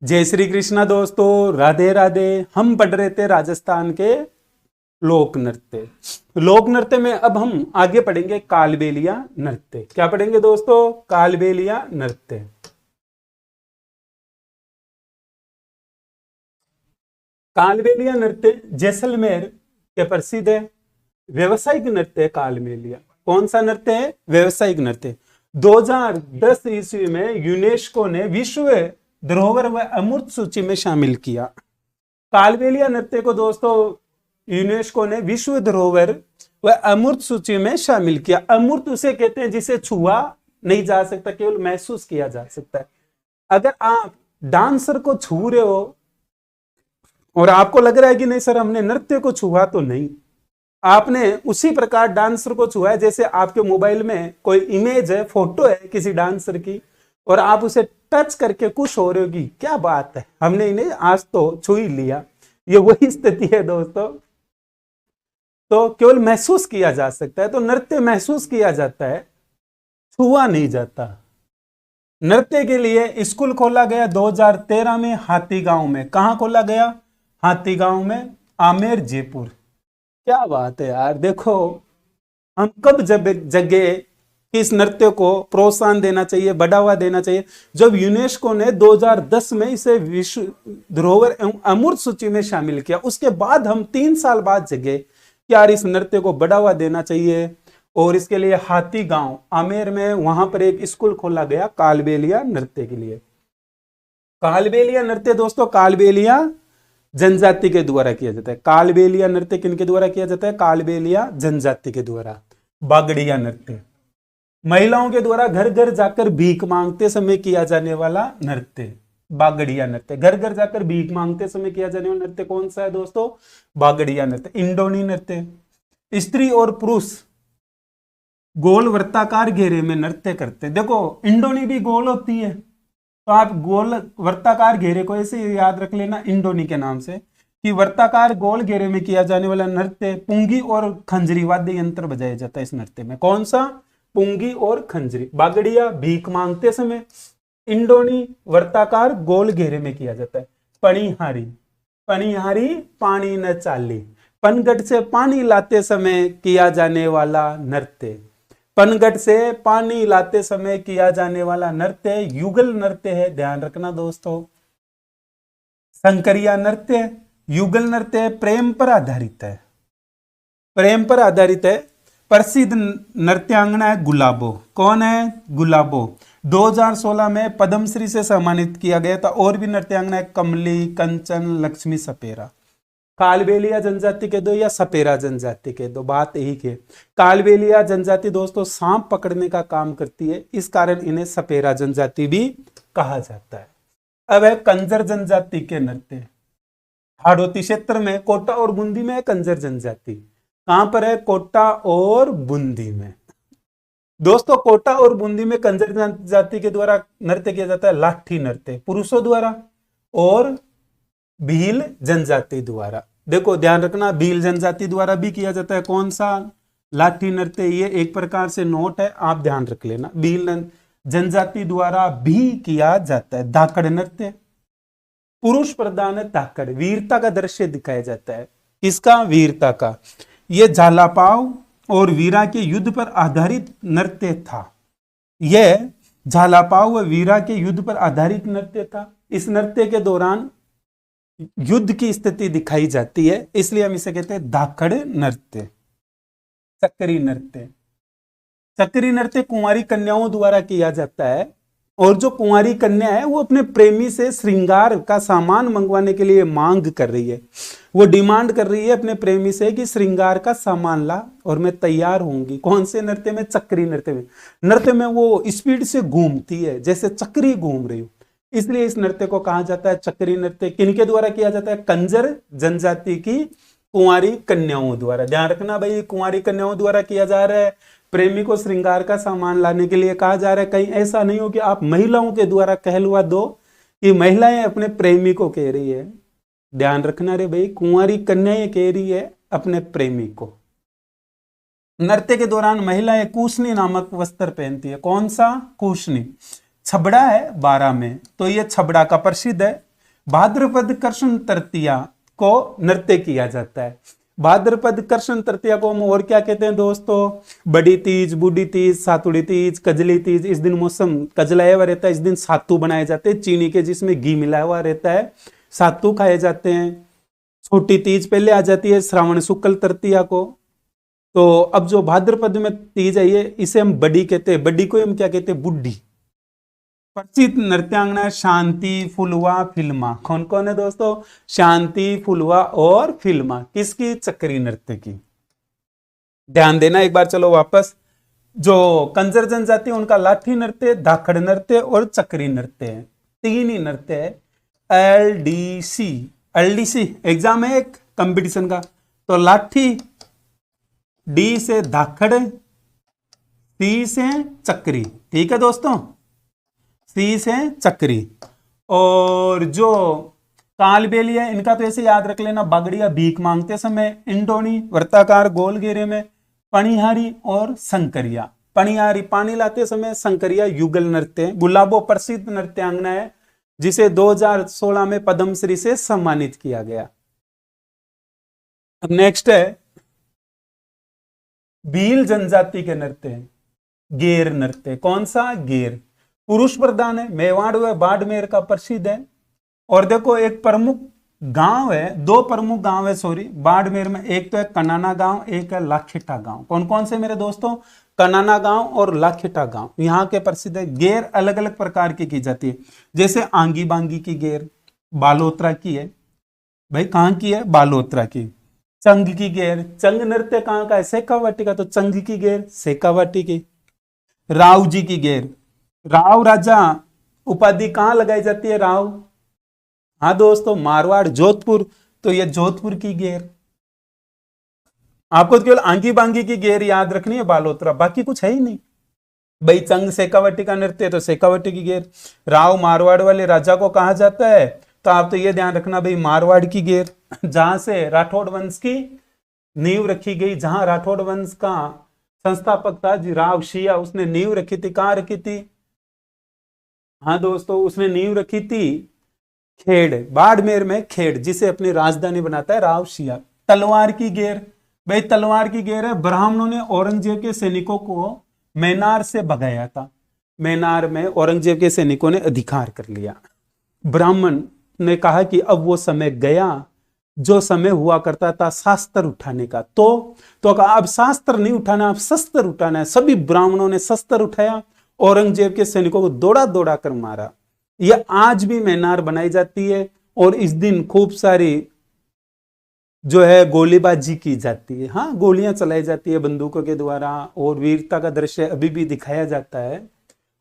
जय श्री कृष्णा दोस्तों, राधे राधे। हम पढ़ रहे थे राजस्थान के लोक नृत्य। लोक नृत्य में अब हम आगे पढ़ेंगे कालबेलिया नृत्य। क्या पढ़ेंगे दोस्तों? कालबेलिया नृत्य। कालबेलिया नृत्य जैसलमेर के प्रसिद्ध है व्यवसायिक नृत्य है। कालबेलिया कौन सा नृत्य है? व्यवसायिक नृत्य। 2010 ईस्वी में यूनेस्को ने विश्व धरोहर व अमूर्त सूची में शामिल किया। कालबेलिया नृत्य को दोस्तों यूनेस्को ने विश्व धरोहर व अमूर्त सूची में शामिल किया। अमूर्त उसे कहते हैं जिसे छुआ नहीं जा सकता, केवल महसूस किया जा सकता है। अगर आप डांसर को छू रहे हो और आपको लग रहा है कि नहीं सर हमने नृत्य को छुआ, तो नहीं, आपने उसी प्रकार डांसर को छुआ है जैसे आपके मोबाइल में कोई इमेज है, फोटो है किसी डांसर की, और आप उसे टच करके खुश हो रहे हो कि क्या बात है, हमने इन्हें आज तो छू ही लिया। ये वही स्थिति है दोस्तों। तो केवल महसूस किया जा सकता है, तो नृत्य महसूस किया जाता है, छुआ नहीं जाता। नृत्य के लिए स्कूल खोला गया 2013 में हाथीगांव में। कहां खोला गया? हाथीगांव में, आमेर, जयपुर। क्या बात है यार। देखो हम कब जगह इस नृत्य को प्रोत्साहन देना चाहिए, बढ़ावा देना चाहिए, जब यूनेस्को ने 2010 में इसे विश्व धरोहर एवं अमूर्त सूची में शामिल किया। उसके बाद हम 3 साल बाद जगह यार इस नृत्य को बढ़ावा देना चाहिए, और इसके लिए हाथीगांव आमेर में वहां पर एक स्कूल खोला गया कालबेलिया नृत्य के लिए। कालबेलिया नृत्य दोस्तों कालबेलिया जनजाति के द्वारा किया जाता है। कालबेलिया नृत्य किनके द्वारा किया जाता है? कालबेलिया जनजाति के द्वारा। बागड़िया नृत्य महिलाओं के द्वारा घर घर जाकर भीख मांगते समय किया जाने वाला नृत्य। बागड़िया नृत्य घर घर जाकर भीख मांगते समय किया जाने वाला नृत्य कौन सा है दोस्तों? बागड़िया नृत्य। इंडोनी नृत्य स्त्री और पुरुष गोल वृत्ताकार घेरे में नृत्य करते हैं। देखो इंडोनी भी गोल होती है, तो आप गोल वृत्ताकार घेरे को ऐसे याद रख लेना इंडोनी के नाम से, कि वृत्ताकार गोल घेरे में किया जाने वाला नृत्य पुंगी और खंजरी वाद्य यंत्र बजाया जाता है इस नृत्य में। कौन सा? पुंगी और खंजरी। बागड़िया भीख मांगते समय, इंडोनी वर्ताकार गोल घेरे में किया जाता है। पणिहारी, पणिहारी पानी न चाली, पनघट से पानी लाते समय किया जाने वाला नृत्य। पनघट से पानी लाते समय किया जाने वाला नृत्य युगल नृत्य है, ध्यान रखना दोस्तों। शंकरिया नृत्य युगल नृत्य प्रेम पर आधारित है, प्रेम पर आधारित है। प्रसिद्ध नृत्यांगना है गुलाबो। कौन है? गुलाबो। 2016 में पद्मश्री से सम्मानित किया गया था। और भी नृत्यांगना है कमली, कंचन, लक्ष्मी, सपेरा। कालबेलिया जनजाति के दो या सपेरा जनजाति के दो, बात यही है। कालबेलिया जनजाति दोस्तों सांप पकड़ने का काम करती है, इस कारण इन्हें सपेरा जनजाति भी कहा जाता है। अब है कंजर जनजाति के नृत्य। हाड़ौती क्षेत्र में कोटा और बूंदी में है कंजर जनजाति। कहां पर है? कोटा और बूंदी में। दोस्तों कोटा और बूंदी में कंजर जनजाति के द्वारा नृत्य किया जाता है लाठी नृत्य पुरुषों द्वारा, और भील जनजाति द्वारा। देखो ध्यान रखना, भील जनजाति द्वारा भी किया जाता है। कौन सा? लाठी नृत्य। ये एक प्रकार से नोट है, आप ध्यान रख लेना। भील जनजाति द्वारा भी किया जाता है। धाकड़ नृत्य पुरुष प्रधान है। धाकड़ वीरता का दृश्य दिखाया जाता है। किसका? वीरता का। यह झालापाव और वीरा के युद्ध पर आधारित नृत्य था। यह झालापाव व वीरा के युद्ध पर आधारित नृत्य था। इस नृत्य के दौरान युद्ध की स्थिति दिखाई जाती है, इसलिए हम इसे कहते हैं धाकड़ नृत्य। चक्री नृत्य, चक्री नृत्य कुंवारी कन्याओं द्वारा किया जाता है, और जो कुंवारी कन्या है वो अपने प्रेमी से श्रृंगार का सामान मंगवाने के लिए मांग कर रही है। वो डिमांड कर रही है अपने प्रेमी से कि श्रृंगार का सामान ला और मैं तैयार होंगी। कौन से नृत्य में? चक्री नृत्य में। नृत्य में वो स्पीड से घूमती है जैसे चक्री घूम रही हो, इसलिए इस नृत्य को कहा जाता है चक्री नृत्य। किनके द्वारा किया जाता है? कंजर जनजाति की कुंवारी कन्याओं द्वारा। ध्यान रखना भाई, कुंवारी कन्याओं द्वारा किया जा रहा है। प्रेमी को श्रृंगार का सामान लाने के लिए कहा जा रहा है। कहीं ऐसा नहीं हो कि आप महिलाओं के द्वारा कहलवा दो कि महिलाएं अपने प्रेमी को कह रही है। ध्यान रखना रे भाई, कुंवारी कन्याएं कह रही है अपने प्रेमी को। नृत्य के दौरान महिलाएं कूशनी नामक वस्त्र पहनती है। कौन सा? कूशनी। छबड़ा है 12 में, तो ये छबड़ा का प्रसिद्ध है। भाद्रपद कृष्ण तृतीया को नृत्य किया जाता है। भाद्रपद कृष्ण तृतीया को हम और क्या कहते हैं दोस्तों? बड़ी तीज, बूढ़ी तीज, सातुड़ी तीज, कजली तीज। इस दिन मौसम कजलाया हुआ रहता है, इस दिन सातू बनाए जाते हैं चीनी के, जिसमें घी मिला हुआ रहता है, सातू खाए जाते हैं। छोटी तीज पहले आ जाती है श्रावण शुक्ल तृतीया को। तो अब जो भाद्रपद में तीज है ये, इसे हम बड़ी कहते हैं। बड़ी को हम क्या कहते हैं? बुढ़ी। प्रसिद्ध नृत्यांगना शांति, फुलवा, फिल्मा। कौन कौन है दोस्तों? शांति, फुलवा और फिल्मा। किसकी? चक्री नृत्य की। ध्यान देना एक बार। चलो वापस। जो कंजर जनजाति है उनका लाठी नृत्य, धाकड़ नृत्य और चक्री नृत्य है। तीन ही नृत्य है। एलडीसी, एलडीसी एग्जाम है एक कंपटीशन का। तो लाठी, डी से धाकड़, सी से चक्री। ठीक है दोस्तों, सी से चक्री। और जो कालबेली है इनका तो ऐसे याद रख लेना, बागड़िया भीख मांगते समय, इंडोनी वर्ताकार गोल घेरे में, पणिहारी और संकरिया। पणिहारी पानी लाते समय, संकरिया युगल नृत्य। गुलाबो प्रसिद्ध नृत्यांगना है जिसे 2016 में पद्मश्री से सम्मानित किया गया। अब नेक्स्ट है भील जनजाति के नृत्य, गेर नृत्य। कौन सा? गेर। पुरुष प्रधान है, मेवाड़ व बाड़मेर का प्रसिद्ध है। और देखो एक प्रमुख गांव है, दो प्रमुख गांव है सॉरी बाड़मेर में, एक तो है कनाना गांव, एक है लाखेटा गांव। कौन कौन से मेरे दोस्तों? कनाना गांव और लाखेटा गांव यहाँ के प्रसिद्ध है। गेर अलग अलग प्रकार की जाती है, जैसे आंगी बांगी की गेर बालोतरा की है। भाई कहाँ की है? बालोतरा की। चंग की गेर, चंग नृत्य कहाँ का है? शेखावाटी का। तो चंग की गेर शेखावाटी की। राव जी की गेर, राव राजा उपाधि कहां लगाई जाती है? राव। हाँ दोस्तों, मारवाड़, जोधपुर। तो ये जोधपुर की गेर। आपको तो केवल आंगी बांगी की गेर याद रखनी है, बालोतरा, बाकी कुछ है ही नहीं। भाई चंग शेखावटी का नृत्य तो शेखावटी की गेर। राव मारवाड़ वाले राजा को कहा जाता है, तो आप तो ये ध्यान रखना भाई मारवाड़ की गेर, जहां से राठौड़ वंश की नींव रखी गई, जहां राठौड़ वंश का संस्थापक था जी राव शिया, उसने नींव रखी थी। कहां रखी थी? हाँ दोस्तों, उसने नींव रखी थी खेड़, बाड़मेर में खेड़, जिसे अपनी राजधानी बनाता है राव शिया। तलवार की गेर, भाई तलवार की गेर है, ब्राह्मणों ने औरंगजेब के सैनिकों को मैनार से भगाया था। मैनार में औरंगजेब के सैनिकों ने अधिकार कर लिया। ब्राह्मण ने कहा कि अब वो समय गया जो समय हुआ करता था शास्त्र उठाने का। तो कहा अब शास्त्र नहीं उठाना, अब शस्त्र उठाना है। सभी ब्राह्मणों ने शस्त्र उठाया, औरंगजेब के सैनिकों को दौड़ा दौड़ा कर मारा। यह आज भी मैनार बनाई जाती है और इस दिन खूब सारी जो है गोलीबाजी की जाती है। हाँ, गोलियां चलाई जाती है बंदूकों के द्वारा और वीरता का दृश्य अभी भी दिखाया जाता है।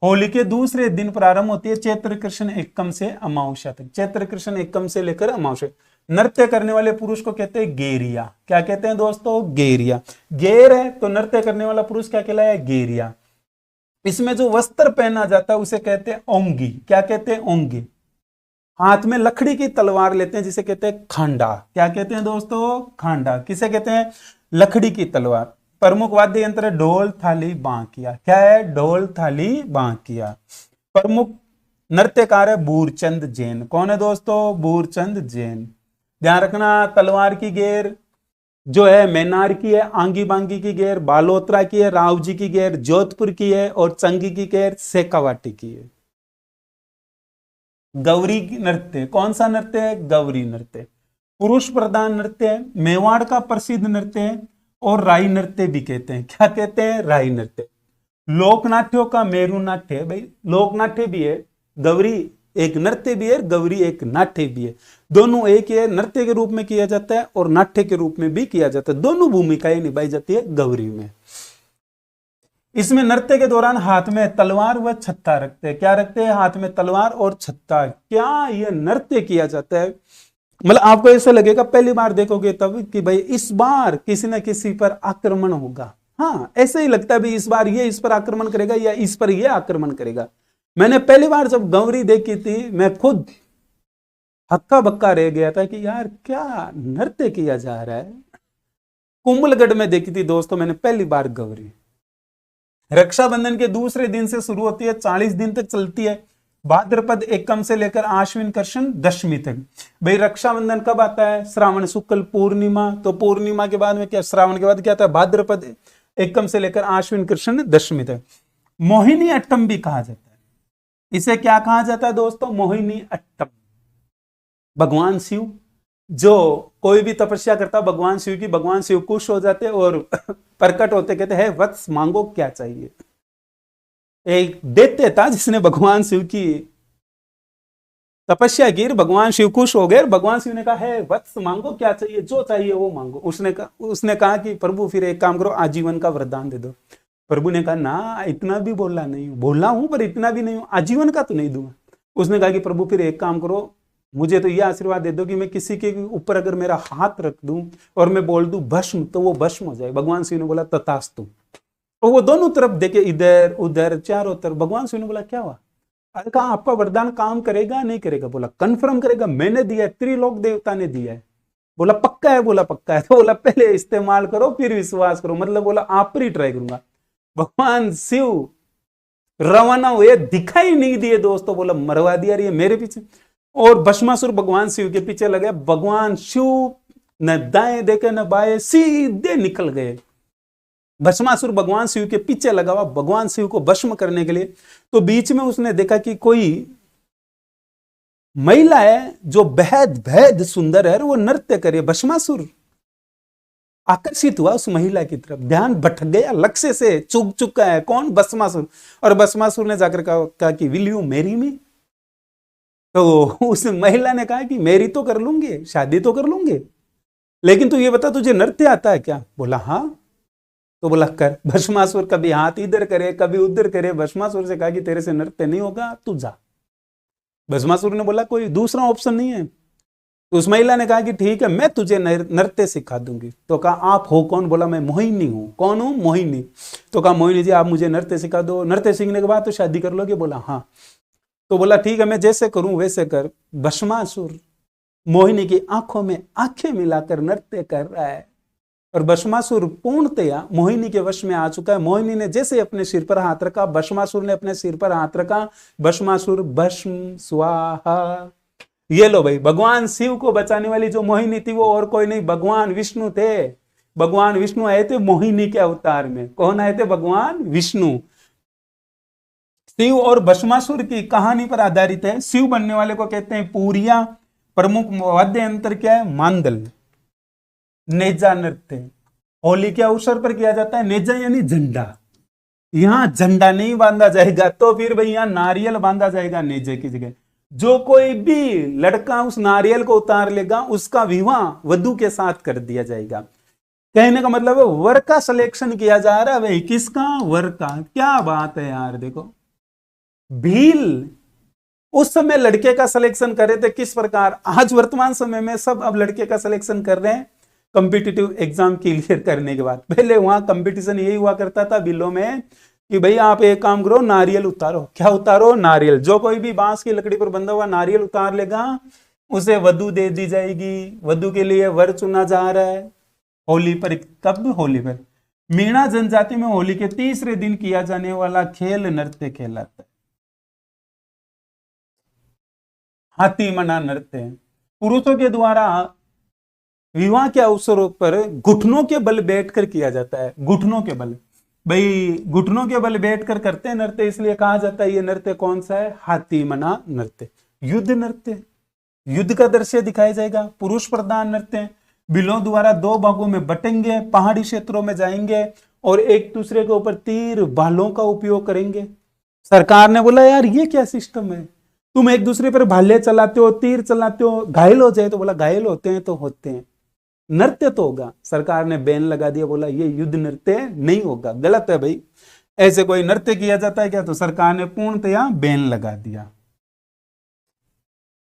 होली के दूसरे दिन प्रारंभ होती है चैत्र कृष्ण एकम से अमावस्या तक। चैत्र कृष्ण एकम से लेकर अमावस्या। नृत्य करने वाले पुरुष को कहते हैं गेरिया। क्या कहते हैं दोस्तों? गेरिया। गेर है तो नृत्य करने वाला पुरुष क्या कहलाया? गेरिया। इसमें जो वस्त्र पहना जाता है उसे कहते हैं ओंगी। क्या कहते हैं? ओंगी। हाथ में लकड़ी की तलवार लेते हैं जिसे कहते हैं खांडा। क्या कहते हैं दोस्तों? खांडा। किसे कहते हैं? लकड़ी की तलवार। प्रमुख वाद्य यंत्र है ढोल, थाली, बांकिया। क्या है? ढोल, थाली, बांकिया। प्रमुख नृत्यकार है बूरचंद जैन। कौन है दोस्तों? बूरचंद जैन। ध्यान रखना, तलवार की गेर जो है मैनार की है, आंगी बांगी की गेर बालोतरा की है, रावजी की गेर जोधपुर की है और चंगी की गेर शेखावाटी की है। गौरी नृत्य, कौन सा नृत्य है? गौरी नृत्य। पुरुष प्रधान नृत्य है, मेवाड़ का प्रसिद्ध नृत्य है और राई नृत्य भी कहते हैं। क्या कहते हैं? राई नृत्य। लोकनाट्यों का मेरू नाट्य है। भाई लोकनाट्य भी है, गौरी एक नृत्य भी है, गौरी एक नाट्य भी है। दोनों एक ही है, नृत्य के रूप में किया जाता है और नाट्य के रूप में भी किया जाता है। दोनों भूमिकाएं निभाई जाती है गौरी में। इसमें नृत्य के दौरान हाथ में तलवार व छत्ता रखते हैं। क्या रखते हैं? हाथ में तलवार और छत्ता। क्या यह नृत्य किया जाता है? मतलब आपको ऐसा लगेगा पहली बार देखोगे तब कि भाई इस बार किसी न किसी पर आक्रमण होगा। हाँ, ऐसा ही लगता है भाई इस बार ये इस पर आक्रमण करेगा या इस पर ये आक्रमण करेगा। मैंने पहली बार जब गौरी देखी थी मैं खुद हक्का बक्का रह गया था कि यार क्या नृत्य किया जा रहा है। कुंभलगढ़ में देखी थी दोस्तों मैंने पहली बार गौरी। रक्षाबंधन के दूसरे दिन से शुरू होती है, 40 दिन तक चलती है। भाद्रपद एकम से लेकर आश्विन कृष्ण दशमी तक। भाई रक्षाबंधन कब आता है? श्रावण शुक्ल पूर्णिमा। तो पूर्णिमा के बाद में क्या, श्रावण के बाद क्या आता है? भाद्रपद एकम से लेकर आश्विन कृष्ण दशमी तक। मोहिनी अट्टम भी कहा जाता है। इसे क्या कहा जाता है दोस्तों? मोहिनी अट्टम। भगवान शिव, जो कोई भी तपस्या करता भगवान शिव की, भगवान शिव खुश हो जाते और प्रकट होते, कहते हैं वत्स मांगो क्या चाहिए। एक दैत्य था जिसने भगवान शिव की तपस्या की, भगवान शिव खुश हो गए। भगवान शिव ने कहा है वत्स मांगो क्या चाहिए, जो चाहिए वो मांगो। उसने कहा कि प्रभु फिर एक काम करो, आजीवन का वरदान दे दो। प्रभु ने कहा ना, इतना भी बोला नहीं हूं, बोला हूं पर इतना भी नहीं हूं, आजीवन का तो नहीं दूंगा। उसने कहा कि प्रभु फिर एक काम करो, मुझे तो यह आशीर्वाद दे दो कि मैं किसी के ऊपर अगर मेरा हाथ रख दूं और मैं बोल दूं भस्म, तो वो भस्म हो जाए। भगवान शिव ने बोला तथास्तु। और वो दोनों तरफ देखे, इधर उधर चारों तरफ। भगवान शिव ने बोला क्या हुआ? अरे कहा आपका वरदान काम करेगा नहीं करेगा? बोला कंफर्म करेगा, मैंने दिया है, त्रिलोक देवता ने दिया है। बोला पक्का है? बोला पक्का है। तो बोला पहले इस्तेमाल करो फिर विश्वास करो, मतलब बोला आप पर ही ट्राई करूंगा। भगवान शिव रवाना हुए, दिखाई नहीं दिए दोस्तों। बोला मरवा दिया ये मेरे पीछे। और भस्मासुर भगवान शिव के पीछे लगे। भगवान शिव न दाएं देखे न बाएं, सीधे निकल गए। भस्मासुर भगवान शिव के पीछे लगा हुआ भगवान शिव को भस्म करने के लिए। तो बीच में उसने देखा कि कोई महिला है जो बेहद बेहद सुंदर है, वो नृत्य करे। भस्मासुर आकर्षित हुआ उस महिला की तरफ, ध्यान भटक गया, लक्ष्य से चूक चुका है। कौन? भस्मासुर। और भस्मासुर ने जाकर कहा कि विल यू मैरी मी? तो उस महिला ने कहा कि मेरी तो कर लूंगे, शादी तो कर लूंगे, लेकिन तू ये बता तुझे नृत्य आता है क्या? बोला हाँ। तो बोला कर। भस्मासुर कभी हाथ इधर करे कभी उधर करे। भस्मासुर से कहा कि तेरे से नृत्य नहीं होगा, तू जा। भस्मासुर ने बोला कोई दूसरा ऑप्शन नहीं है? तो उस महिला ने कहा कि ठीक है, मैं तुझे नृत्य सिखा दूंगी। तो कहा आप हो कौन? बोला मैं मोहिनी हूं। कौन हूं? मोहिनी। तो कहा मोहिनी जी आप मुझे नृत्य सिखा दो, नृत्य सीखने के बाद तो शादी कर लोगे? बोला हाँ। तो बोला ठीक है, मैं जैसे करूं वैसे कर। भस्मासुर मोहिनी की आंखों में आंखें मिलाकर नृत्य कर रहा है और भस्मासुर पूर्णतया मोहिनी के वश में आ चुका है। मोहिनी ने जैसे अपने सिर पर हाथ रखा, भस्मासुर ने अपने सिर पर हाथ रखा, भस्मासुर भस्म स्वाहा। ये लो भाई, भगवान शिव को बचाने वाली जो मोहिनी थी वो और कोई नहीं, भगवान विष्णु थे। भगवान विष्णु आए थे मोहिनी के अवतार में। कौन आए थे? भगवान विष्णु। शिव और भस्मासुर की कहानी पर आधारित है। शिव बनने वाले को कहते हैं पूरिया। प्रमुख वाद्य यंत्र क्या है? मांदल। नेजा नृत्य होली के अवसर पर किया जाता है। नेजा यानी झंडा। यहां झंडा नहीं बांधा जाएगा, तो फिर भाई यहां नारियल बांधा जाएगा नेजे की जगह। जो कोई भी लड़का उस नारियल को उतार लेगा उसका विवाह वधू के साथ कर दिया जाएगा। कहने का मतलब है वर का सिलेक्शन किया जा रहा है भाई। किसका? वर का। क्या बात है यार। देखो भील उस समय लड़के का सिलेक्शन कर रहे थे किस प्रकार, आज वर्तमान समय में सब अब लड़के का सिलेक्शन कर रहे हैं कॉम्पिटिटिव एग्जाम क्लियर करने के बाद। पहले वहां कंपटीशन यही हुआ करता था बिलों में कि भाई आप एक काम करो, नारियल उतारो। क्या उतारो? नारियल। जो कोई भी बांस की लकड़ी पर बंधा हुआ नारियल उतार लेगा उसे वधू दे दी जाएगी। वधु के लिए वर चुना जा रहा है होली पर। कब? होली पर। मीणा जनजाति में होली के तीसरे दिन किया जाने वाला खेल नृत्य कहलाता है हाथी मना नृत्य। पुरुषों के द्वारा विवाह के अवसरों पर घुटनों के बल बैठकर किया जाता है। घुटनों के बल, भाई घुटनों के बल बैठकर करते हैं नृत्य, इसलिए कहा जाता है ये नृत्य कौन सा है? हाथी मना नृत्य। युद्ध नृत्य, युद्ध का दृश्य दिखाया जाएगा। पुरुष प्रधान नृत्य, बिलों द्वारा दो भागों में बटेंगे, पहाड़ी क्षेत्रों में जाएंगे और एक दूसरे के ऊपर तीर भालों का उपयोग करेंगे। सरकार ने बोला यार ये क्या सिस्टम है, तुम एक दूसरे पर भाले चलाते हो, तीर चलाते हो, घायल हो जाए तो बोला घायल होते हैं तो होते हैं, नृत्य तो होगा। सरकार ने बैन लगा दिया, बोला ये युद्ध नृत्य नहीं होगा, गलत है भाई, ऐसे कोई नृत्य किया जाता है क्या? तो सरकार ने पूर्णतया बैन लगा दिया।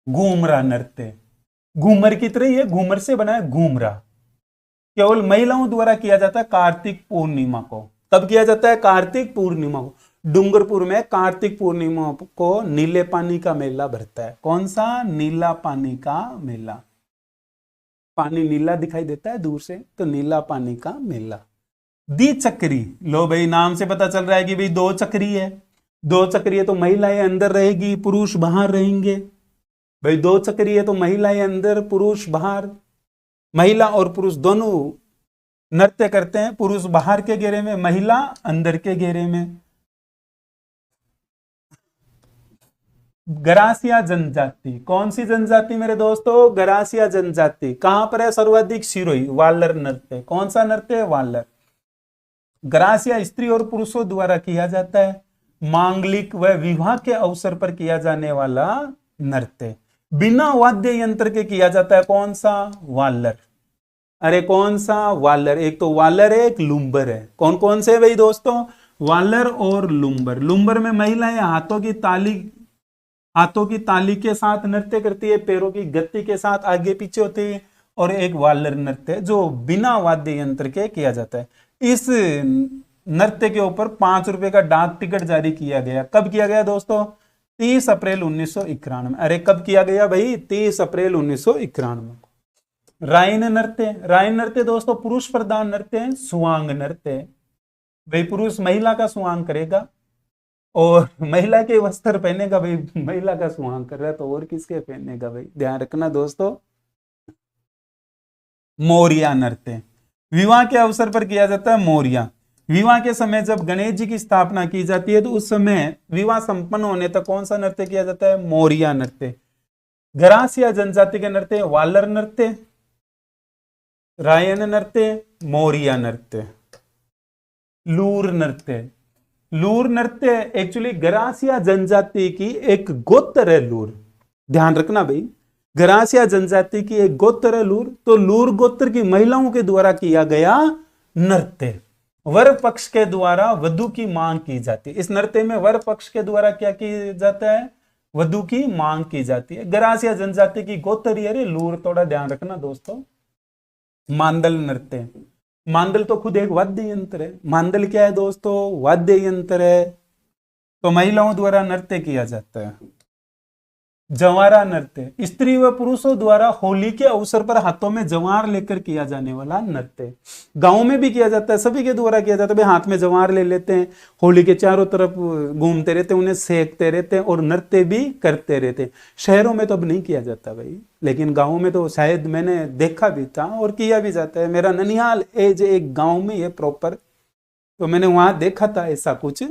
घूमरा नृत्य, घूमर की तरह ये घूमर से बना है घूमरा, केवल महिलाओं द्वारा किया जाता है कार्तिक पूर्णिमा को। तब किया जाता है कार्तिक पूर्णिमा को। डूंगरपुर में कार्तिक पूर्णिमा को नीले पानी का मेला भरता है। कौन सा? नीला पानी का मेला। पानी नीला दिखाई देता है दूर से तो नीला पानी का मेला। द्विचक्री, लो भाई नाम से पता चल रहा है कि भाई दो चक्री है। दो चक्रीय तो महिलाएं अंदर रहेगी, पुरुष बाहर रहेंगे। भाई दो चक्रीय तो महिलाएं अंदर, पुरुष बाहर। महिला और पुरुष दोनों नृत्य करते हैं, पुरुष बाहर के घेरे में, महिला अंदर के घेरे में। गरासिया जनजाति, कौन सी जनजाति मेरे दोस्तों? गरासिया जनजाति। कहां पर है सर्वाधिक? सिरोही, वालर नृत्य। कौन सा नृत्य है? वालर। गरासिया स्त्री और पुरुषों द्वारा किया जाता है, मांगलिक व विवाह के अवसर पर किया जाने वाला नृत्य। बिना वाद्य यंत्र के किया जाता है, कौन सा? वालर। अरे कौन सा? वालर। एक तो वालर है, एक लुम्बर है। कौन कौन से भाई दोस्तों? वालर और लुम्बर। लुम्बर में महिलाएं हाथों की ताली के साथ नृत्य करती है, पैरों की गति के साथ आगे पीछे होती है। और एक वालर नृत्य जो बिना वाद्य यंत्र के किया जाता है। इस नृत्य के ऊपर 5 रुपए का डाक टिकट जारी किया गया। कब किया गया दोस्तों? 30 अप्रैल 1991। अरे कब किया गया भाई? 30 अप्रैल 1991। राइन नृत्य। राइन नृत्य दोस्तों पुरुष प्रधान नृत्य है, सुवांग नृत्य। भाई पुरुष महिला का सुवांग करेगा और महिला के वस्त्र पहनेगा। भाई महिला का सुहाग कर रहा है तो और किसके पहनेगा? भाई ध्यान रखना दोस्तों। मोरिया नृत्य, विवाह के अवसर पर किया जाता है। मोरिया, विवाह के समय जब गणेश जी की स्थापना की जाती है तो उस समय विवाह संपन्न होने तक कौन सा नृत्य किया जाता है? मोरिया नृत्य। गरासिया जनजाति के नृत्य वालर नृत्य, रायन नृत्य, मोरिया नृत्य। लूर नृत्य। लूर नृत्य एक्चुअली गरासिया जनजाति की एक गोत्र है लूर। ध्यान रखना भाई, गरासिया जनजाति की एक गोत्र है लूर। तो लूर गोत्र की महिलाओं के द्वारा किया गया नृत्य। वर पक्ष के द्वारा वधु की मांग की जाती है। इस नृत्य में वर पक्ष के द्वारा क्या किया जाता है? वधु की मांग की जाती है। गरासिया जनजाति की गोत्र है लूर, थोड़ा ध्यान रखना दोस्तों। मांदल नृत्य। मांदल तो खुद एक वाद्य यंत्र है। मांदल क्या है दोस्तों? वाद्य यंत्र है। तो महिलाओं द्वारा नृत्य किया जाता है। जवारा नृत्य, स्त्री व पुरुषों द्वारा होली के अवसर पर हाथों में जवार लेकर किया जाने वाला नृत्य। गांव में भी किया जाता है, सभी के द्वारा किया जाता है। हाथ में जवार ले लेते हैं, होली के चारों तरफ घूमते रहते हैं, उन्हें सेकते रहते हैं और नृत्य भी करते रहते हैं। शहरों में तो अब नहीं किया जाता भाई, लेकिन गाँव में तो शायद मैंने देखा भी था और किया भी जाता है। मेरा ननिहाल एज एक गाँव में है प्रॉपर, तो मैंने वहां देखा था ऐसा कुछ।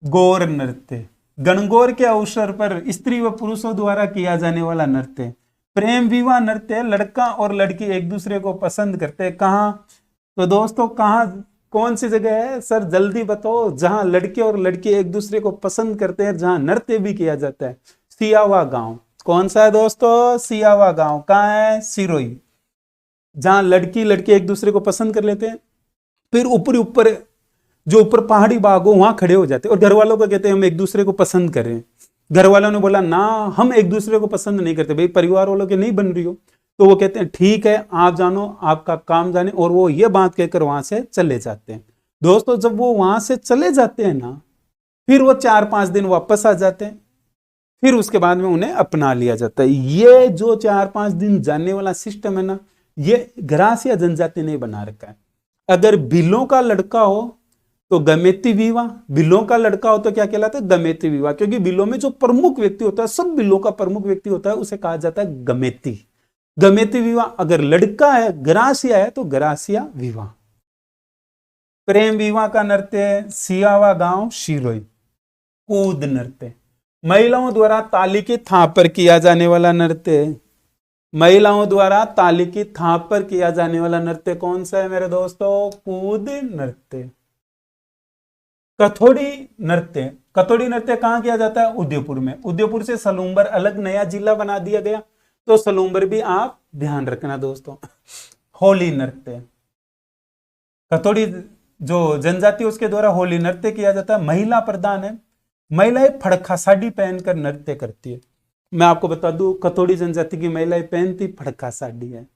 गौर नृत्य, गणगौर के अवसर पर स्त्री व पुरुषों द्वारा किया जाने वाला नृत्य। प्रेम विवाह नृत्य, लड़का और लड़की एक दूसरे को पसंद करते हैं। कहाँ? तो दोस्तों कहाँ, कौन सी जगह है सर? जल्दी बताओ। जहां लड़के और लड़की एक दूसरे को पसंद करते हैं, जहां नृत्य भी किया जाता है। सियावा गांव। कौन सा है दोस्तों? सियावा गांव। कहाँ है? सिरोही। जहां लड़की लड़के एक दूसरे को पसंद कर लेते हैं, फिर ऊपर जो ऊपर पहाड़ी बाग हो वहां खड़े हो जाते हैं और घर वालों को कहते हैं हम एक दूसरे को पसंद कर रहे हैं। घर वालों ने बोला ना, हम एक दूसरे को पसंद नहीं करते। भाई परिवार वालों के नहीं बन रही हो, तो वो कहते हैं ठीक है आप जानो, आपका काम जाने, और वो ये बात कहकर वहां से चले जाते हैं। दोस्तों जब वो वहां से चले जाते हैं ना, फिर वो 4-5 दिन वापस आ जाते हैं, फिर उसके बाद में उन्हें अपना लिया जाता है। ये जो 4-5 दिन जाने वाला सिस्टम है ना, ये गरासिया जनजाति ने बना रखा है। अगर बिलों का लड़का हो तो गमेती विवाह, बिलों का लड़का हो तो क्या कहलाता है? गमेती विवाह। क्योंकि बिलों में जो प्रमुख व्यक्ति होता है, सब बिलों का प्रमुख व्यक्ति होता है, उसे कहा जाता है गमेती। गमेती विवाह। अगर लड़का है, गरासिया है, तो गरासिया विवाह। प्रेम विवाह का नृत्य सियावा गांव शिरोई। कूद नृत्य, महिलाओं द्वारा ताली की थाप पर किया जाने वाला नृत्य। महिलाओं द्वारा ताली की थाप पर किया जाने वाला नृत्य कौन सा है मेरे दोस्तों? कूद नृत्य। कथोड़ी नृत्य। कथोड़ी नृत्य कहां किया जाता है? उदयपुर में। उदयपुर से सलूम्बर अलग नया जिला बना दिया गया, तो सलूम्बर भी आप ध्यान रखना दोस्तों। होली नृत्य, कथोड़ी जो जनजाति उसके द्वारा होली नृत्य किया जाता है। महिला प्रधान है, महिलाएं फड़का साड़ी पहनकर नृत्य करती है। मैं आपको बता दूं, कथोड़ी जनजाति की महिलाएं पहनती फड़का साड़ी है।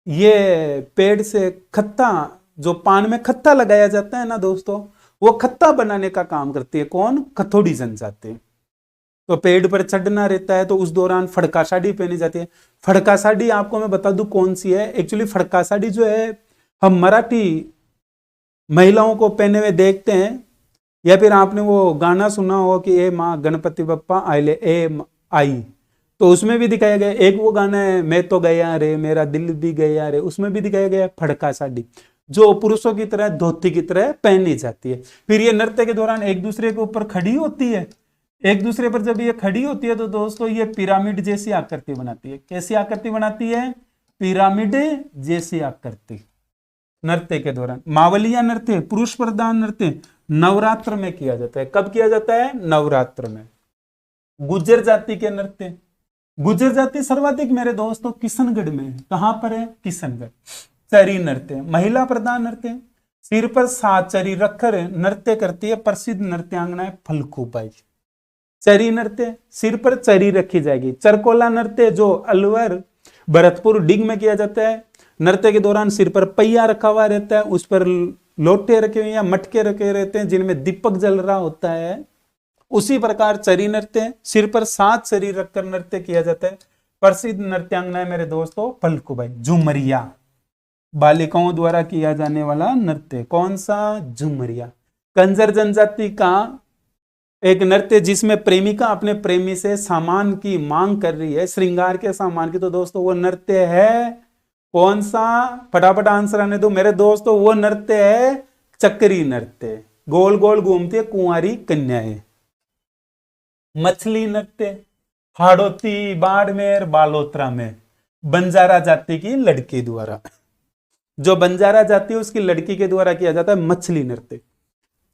ये पेड़ से खत्ता, जो पान में खत्ता लगाया जाता है ना दोस्तों, वो खत्ता बनाने का काम करती है। कौन? कथोड़ी जनजाति। तो पेड़ पर चढ़ना रहता है, तो उस दौरान फड़का साड़ी पहनी जाती है। फड़का साड़ी आपको मैं बता दूं कौन सी है। एक्चुअली फड़का साड़ी जो है, हम मराठी महिलाओं को पहने हुए देखते हैं, या फिर आपने वो गाना सुना हो कि ए माँ गणपति बप्पा आइले आई, तो उसमें भी दिखाया गया। एक वो गाना है मैं तो गया रे मेरा दिल भी गया रे, उसमें भी दिखाया गया फड़का साड़ी, जो पुरुषों की तरह धोती की तरह पहनी जाती है। फिर ये नृत्य के दौरान एक दूसरे के ऊपर खड़ी होती है, एक दूसरे पर जब ये खड़ी होती है तो दोस्तों ये पिरामिड जैसी आकृति बनाती है। कैसी आकृति बनाती है? पिरामिड जैसी आकृति। नृत्य के दौरान मावलिया नृत्य, पुरुष प्रधान नृत्य नवरात्र में किया जाता है। कब किया जाता है? नवरात्र में। गुर्जर जाति के नृत्य, गुर्जर जाति सर्वाधिक मेरे दोस्तों किशनगढ़ में है। कहां पर है? किशनगढ़। चरी नृत्य, महिला प्रधान नृत्य, सिर पर 7 चरी रखकर नृत्य करती है प्रसिद्ध नृत्यांगना है फलकूबाई। चरी नृत्य, सिर पर चरी रखी जाएगी। चरकोला नृत्य जो अलवर भरतपुर डिग में किया जाता है। नृत्य के दौरान सिर पर पहिया रखा हुआ रहता है, उस पर लोटे रखे हुए या मटके रखे रहते हैं जिनमें दीपक जल रहा होता है। उसी प्रकार चरी नृत्य, सिर पर 7 चरी रखकर नृत्य किया जाता है। प्रसिद्ध नृत्यांगना है मेरे दोस्तों फलकूबाई। झुमरिया, बालिकाओं द्वारा किया जाने वाला नृत्य। कौन सा? झुमरिया। कंजर जनजाति का एक नृत्य जिसमें प्रेमिका अपने प्रेमी से सामान की मांग कर रही है, श्रृंगार के सामान की, तो दोस्तों वो नृत्य है कौन सा? फटाफट आंसर आने दो मेरे दोस्तों। वो नृत्य है चक्री नृत्य। गोल गोल घूमती है कुंवारी कन्याएं। मछली नृत्य हाड़ोती, बाड़मेर, बालोतरा में बंजारा जाति की लड़की द्वारा, जो बंजारा जाति है उसकी लड़की के द्वारा किया जाता है मछली नृत्य।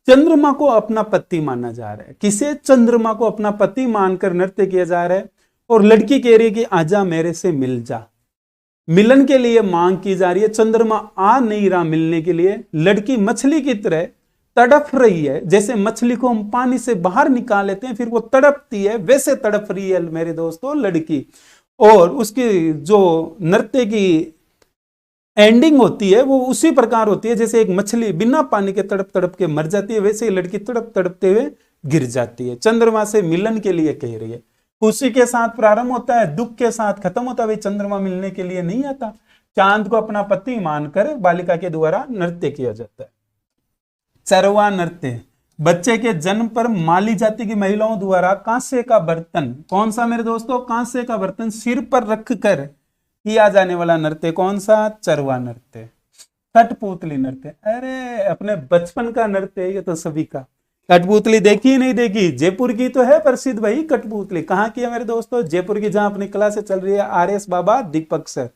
चंद्रमा को अपना पति माना जा रहा है। किसे? चंद्रमा को अपना पति मानकर नृत्य किया जा रहा है। और लड़की कह रही है कि आजा मेरे से मिल जा, मिलन के लिए मांग की जा रही है। चंद्रमा आ नहीं रहा मिलने के लिए। लड़की मछली की तरह तड़प रही है, जैसे मछली को हम पानी से बाहर निकाल लेते हैं फिर वो तड़पती है, वैसे तड़प रही है मेरे दोस्तों लड़की। और उसकी जो नृत्य की एंडिंग होती है वो उसी प्रकार होती है जैसे एक मछली बिना पानी के तड़प तड़प के मर जाती है, वैसे ही लड़की तड़प तड़पते हुए गिर जाती है। चंद्रमा से मिलन के लिए कह रही है। खुशी के साथ प्रारंभ होता है, दुख के साथ खत्म होता है। चंद्रमा मिलने के लिए नहीं आता। चांद को अपना पति मानकर बालिका के द्वारा नृत्य किया जाता है। चरवा नृत्य, बच्चे के जन्म पर माली जाति की महिलाओं द्वारा कांसे का बर्तन, कौन सा मेरे दोस्तों? कांसे का बर्तन सिर पर रखकर किया जाने वाला नृत्य। कौन सा? चरवा नृत्य। कठपुतली नृत्य, अरे अपने बचपन का नृत्य है ये तो सभी का। कठपुतली देखी नहीं देखी? जयपुर की तो है प्रसिद्ध भाई कठपुतली। कहाँ की है मेरे दोस्तों? जयपुर की, जहां अपनी क्लास चल रही है RS बाबा दीपक सर।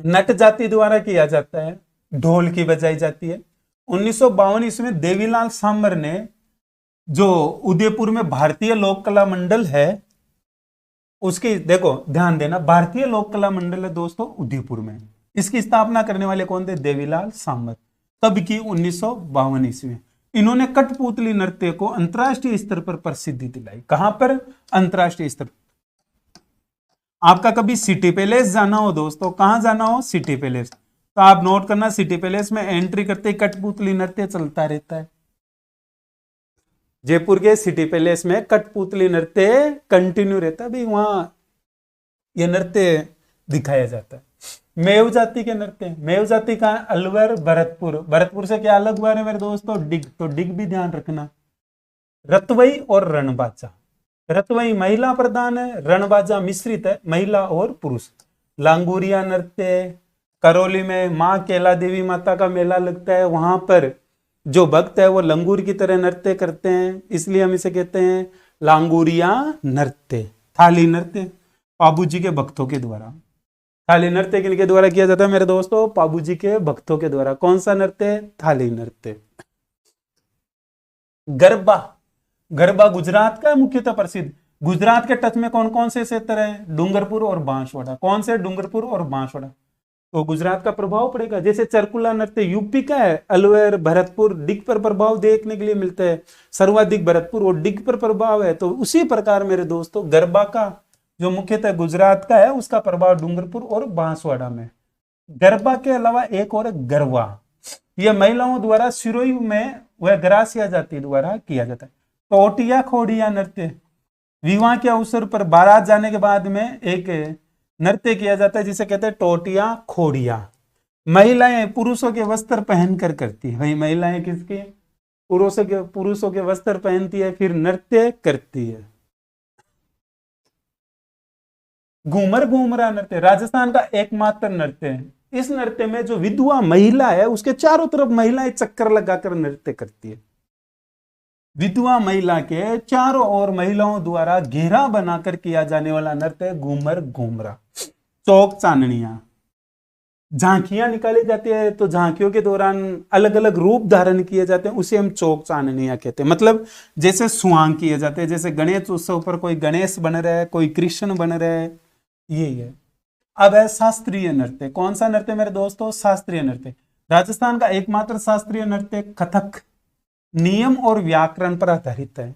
नट जाति द्वारा किया जाता है, ढोल की बजाई जाती है। 1952 ईस्वी में देवीलाल सांबर ने, जो उदयपुर में भारतीय लोक कला मंडल है उसकी, देखो ध्यान देना, भारतीय लोक कला मंडल है दोस्तों उदयपुर में, इसकी स्थापना करने वाले कौन थे? देवीलाल सांबर। तब की 1952 ईस्वी में इन्होंने कठपुतली नृत्य को अंतरराष्ट्रीय स्तर पर प्रसिद्धि दिलाई। कहां पर? अंतरराष्ट्रीय स्तर। आपका कभी सिटी पैलेस जाना हो दोस्तों, कहां जाना हो? सिटी पैलेस, तो आप नोट करना सिटी पैलेस में एंट्री करते ही कठपुतली नृत्य चलता रहता है। जयपुर के सिटी पैलेस में कठपुतली नृत्य कंटिन्यू रहता है भाई, वहां यह नृत्य दिखाया जाता है। मेव जाति के नृत्य, मेव जाति का अलवर भरतपुर, भरतपुर से क्या अलग हुआ है मेरे दोस्तों? डिग, तो डिग भी ध्यान रखना। रतवई और रणबाजा, रतवई महिला प्रधान है, रणबाजा मिश्रित है महिला और पुरुष। लांगुरिया नृत्य, करौली में माँ केला देवी माता का मेला लगता है, वहां पर जो भक्त है वो लंगूर की तरह नृत्य करते हैं, इसलिए हम इसे कहते हैं लांगुरिया नृत्य। थाली नृत्य पाबूजी के भक्तों के द्वारा, थाली नृत्य किनके द्वारा किया जाता है मेरे दोस्तों? पाबूजी के भक्तों के द्वारा। कौन सा नृत्य? थाली नृत्य। गरबा, गरबा गुजरात का मुख्यतः प्रसिद्ध। गुजरात के टच में कौन कौन से क्षेत्र है? डूंगरपुर और बांसवाड़ा। कौन से? डूंगरपुर और बांसवाड़ा। तो गुजरात का प्रभाव पड़ेगा। जैसे चरकुला नृत्य यूपी का है, अलवर भरतपुर डिग पर प्रभाव देखने के लिए मिलता है, सर्वाधिक भरतपुर और डिग पर प्रभाव है। तो उसी प्रकार मेरे दोस्तों गरबा का जो मुख्यतः गुजरात का है उसका प्रभाव डूंगरपुर और बांसवाड़ा में। गरबा के अलावा एक और गरबा, यह महिलाओं द्वारा सिरोई में वह ग्रासिया जाति द्वारा किया जाता है। टोटिया खोड़िया नृत्य, विवाह के अवसर पर बारात जाने के बाद में एक नृत्य किया जाता है जिसे कहते हैं टोटिया खोड़िया। महिलाएं पुरुषों के वस्त्र पहनकर करती है। वही महिलाएं किसकी? पुरुषों के वस्त्र पहनती है, फिर नृत्य करती है। घूमर घूमरा नृत्य राजस्थान का एकमात्र नृत्य है। इस नृत्य में जो विधवा महिला है उसके चारों तरफ महिलाएं चक्कर लगाकर नृत्य करती है। विधवा महिला के चारों ओर महिलाओं द्वारा घेरा बनाकर किया जाने वाला नृत्य घूमर घूमरा। चौक चांदनियां, झांकियां निकाली जाती है, तो झांकियों के दौरान अलग अलग रूप धारण किए जाते हैं, उसे हम चौक चांदनियां कहते हैं। मतलब जैसे सुहांग किए जाते हैं, जैसे गणेश उत्सव पर कोई गणेश बन रहा है, कोई कृष्ण बन रहा है, यही है। अब है शास्त्रीय नृत्य। कौन सा नृत्य मेरे दोस्तों? शास्त्रीय नृत्य। राजस्थान का एकमात्र शास्त्रीय नृत्य कथक नियम और व्याकरण पर आधारित है।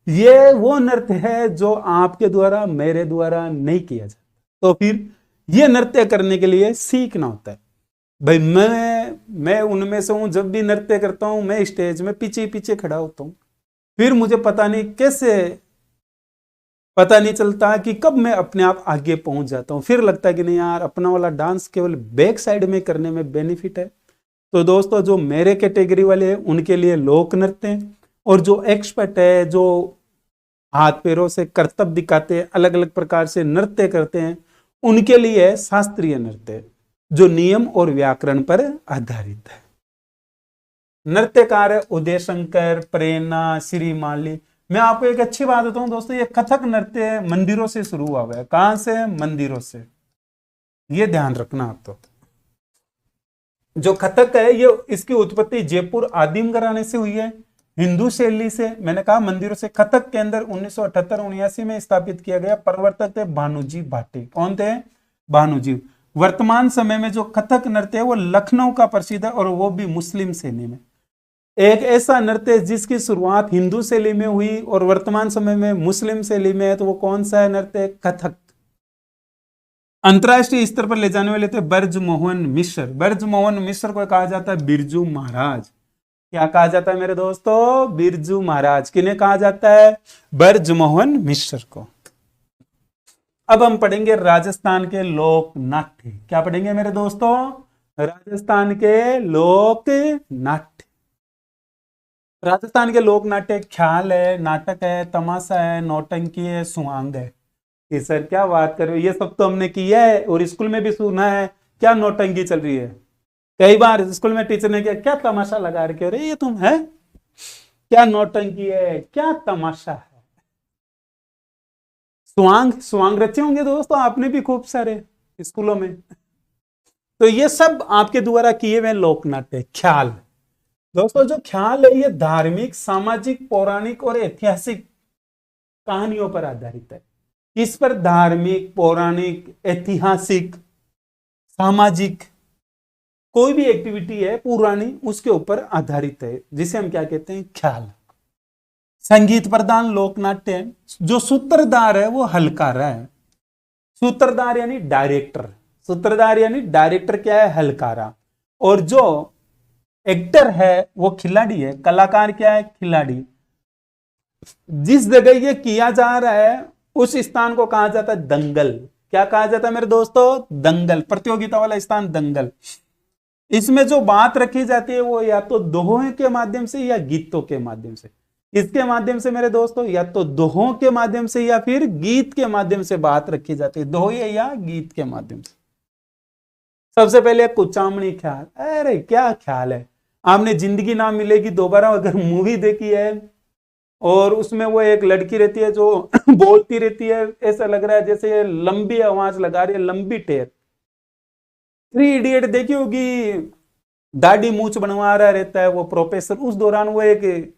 ये वो नृत्य है जो आपके द्वारा मेरे द्वारा नहीं किया जाता, तो फिर ये नृत्य करने के लिए सीखना होता है। भाई मैं उनमें से हूं, जब भी नृत्य करता हूं मैं स्टेज में पीछे पीछे खड़ा होता हूं, फिर मुझे पता नहीं चलता कि कब मैं अपने आप आगे पहुंच जाता हूं। फिर लगता है कि नहीं यार, अपना वाला डांस केवल बैक साइड में करने में बेनिफिट है। तो दोस्तों, जो मेरे कैटेगरी वाले हैं उनके लिए लोक नृत्य है, और जो एक्सपर्ट है, जो हाथ पैरों से करतब दिखाते हैं, अलग अलग प्रकार से नृत्य करते हैं, उनके लिए शास्त्रीय नृत्य जो नियम और व्याकरण पर आधारित है। नृत्यकार है उदय शंकर, प्रेरणा, श्री माली। मैं आपको एक अच्छी बात बताऊं दोस्तों, ये कथक नृत्य मंदिरों से शुरू हुआ है। कहां से? मंदिरों से। ये ध्यान रखना आप। तो जो कथक है, ये इसकी उत्पत्ति जयपुर आदिम घराने से हुई है, हिंदू शैली से। मैंने कहा मंदिरों से। कथक के अंदर 1978-79 में स्थापित किया गया। प्रवर्तक थे भानुजी भाटी। कौन थे? भानुजी। वर्तमान समय में जो कथक नृत्य है वो लखनऊ का प्रसिद्ध है, और वो भी मुस्लिम शैली में। एक ऐसा नृत्य जिसकी शुरुआत हिंदू शैली में हुई और वर्तमान समय में मुस्लिम शैली में है, तो वो कौन सा है नृत्य? कथक। अंतरराष्ट्रीय स्तर पर ले जाने वाले थे ब्रजमोहन मिश्र। ब्रजमोहन मिश्र को कहा जाता है बिरजू महाराज। क्या कहा जाता है मेरे दोस्तों? बिरजू महाराज। किन्हें कहा जाता है? ब्रजमोहन मिश्र को। अब हम पढ़ेंगे राजस्थान के लोक नाट्य। क्या पढ़ेंगे मेरे दोस्तों? राजस्थान के लोक नाट्य। राजस्थान के लोक नाट्य ख्याल है, नाटक है, तमाशा है, नौटंकी है, सुहांग है। कि सर क्या बात कर रहे हो, ये सब तो हमने किया है और स्कूल में भी सुना है। क्या नौटंकी चल रही है? कई बार स्कूल में टीचर ने क्या तमाशा लगा रखे, अरे ये तुम है, क्या नौटंकी है, क्या तमाशा है। सुहांग रचे होंगे दोस्तों आपने भी खूब सारे स्कूलों में। तो ये सब आपके द्वारा किए हुए लोक नाट्य। ख्याल दोस्तों, जो ख्याल है ये धार्मिक, सामाजिक, पौराणिक और ऐतिहासिक कहानियों पर आधारित है। इस पर धार्मिक, पौराणिक, ऐतिहासिक, सामाजिक कोई भी एक्टिविटी है पुरानी, उसके ऊपर आधारित है, जिसे हम क्या कहते हैं? ख्याल। संगीत प्रधान लोक नाट्य है। जो सूत्रधार है वो हलकारा है। सूत्रधार यानी डायरेक्टर। सूत्रधार यानी डायरेक्टर क्या है? हलकारा। और जो एक्टर है वो खिलाड़ी है। कलाकार क्या है? खिलाड़ी। जिस जगह ये किया जा रहा है उस स्थान को कहा जाता है दंगल। क्या कहा जाता है मेरे दोस्तों? दंगल। प्रतियोगिता वाला स्थान दंगल। इसमें जो बात रखी जाती है वो या तो दोहों के माध्यम से या गीतों के माध्यम से। इसके माध्यम से मेरे दोस्तों या तो दोहों के माध्यम से या फिर गीत के माध्यम से बात रखी जाती है। दोहे या गीत के माध्यम से। सबसे पहले कुचामणी ख्याल। अरे क्या ख्याल है, आपने जिंदगी ना मिलेगी दोबारा अगर मूवी देखी है और उसमें वो एक लड़की रहती है जो बोलती रहती है, ऐसा लग रहा है जैसे ये लंबी आवाज लगा रही है, लंबी टेर। 3 इडियट देखी होगी, दाढ़ी मूछ बनवा रहा रहता है वो प्रोफेसर, उस दौरान वो एक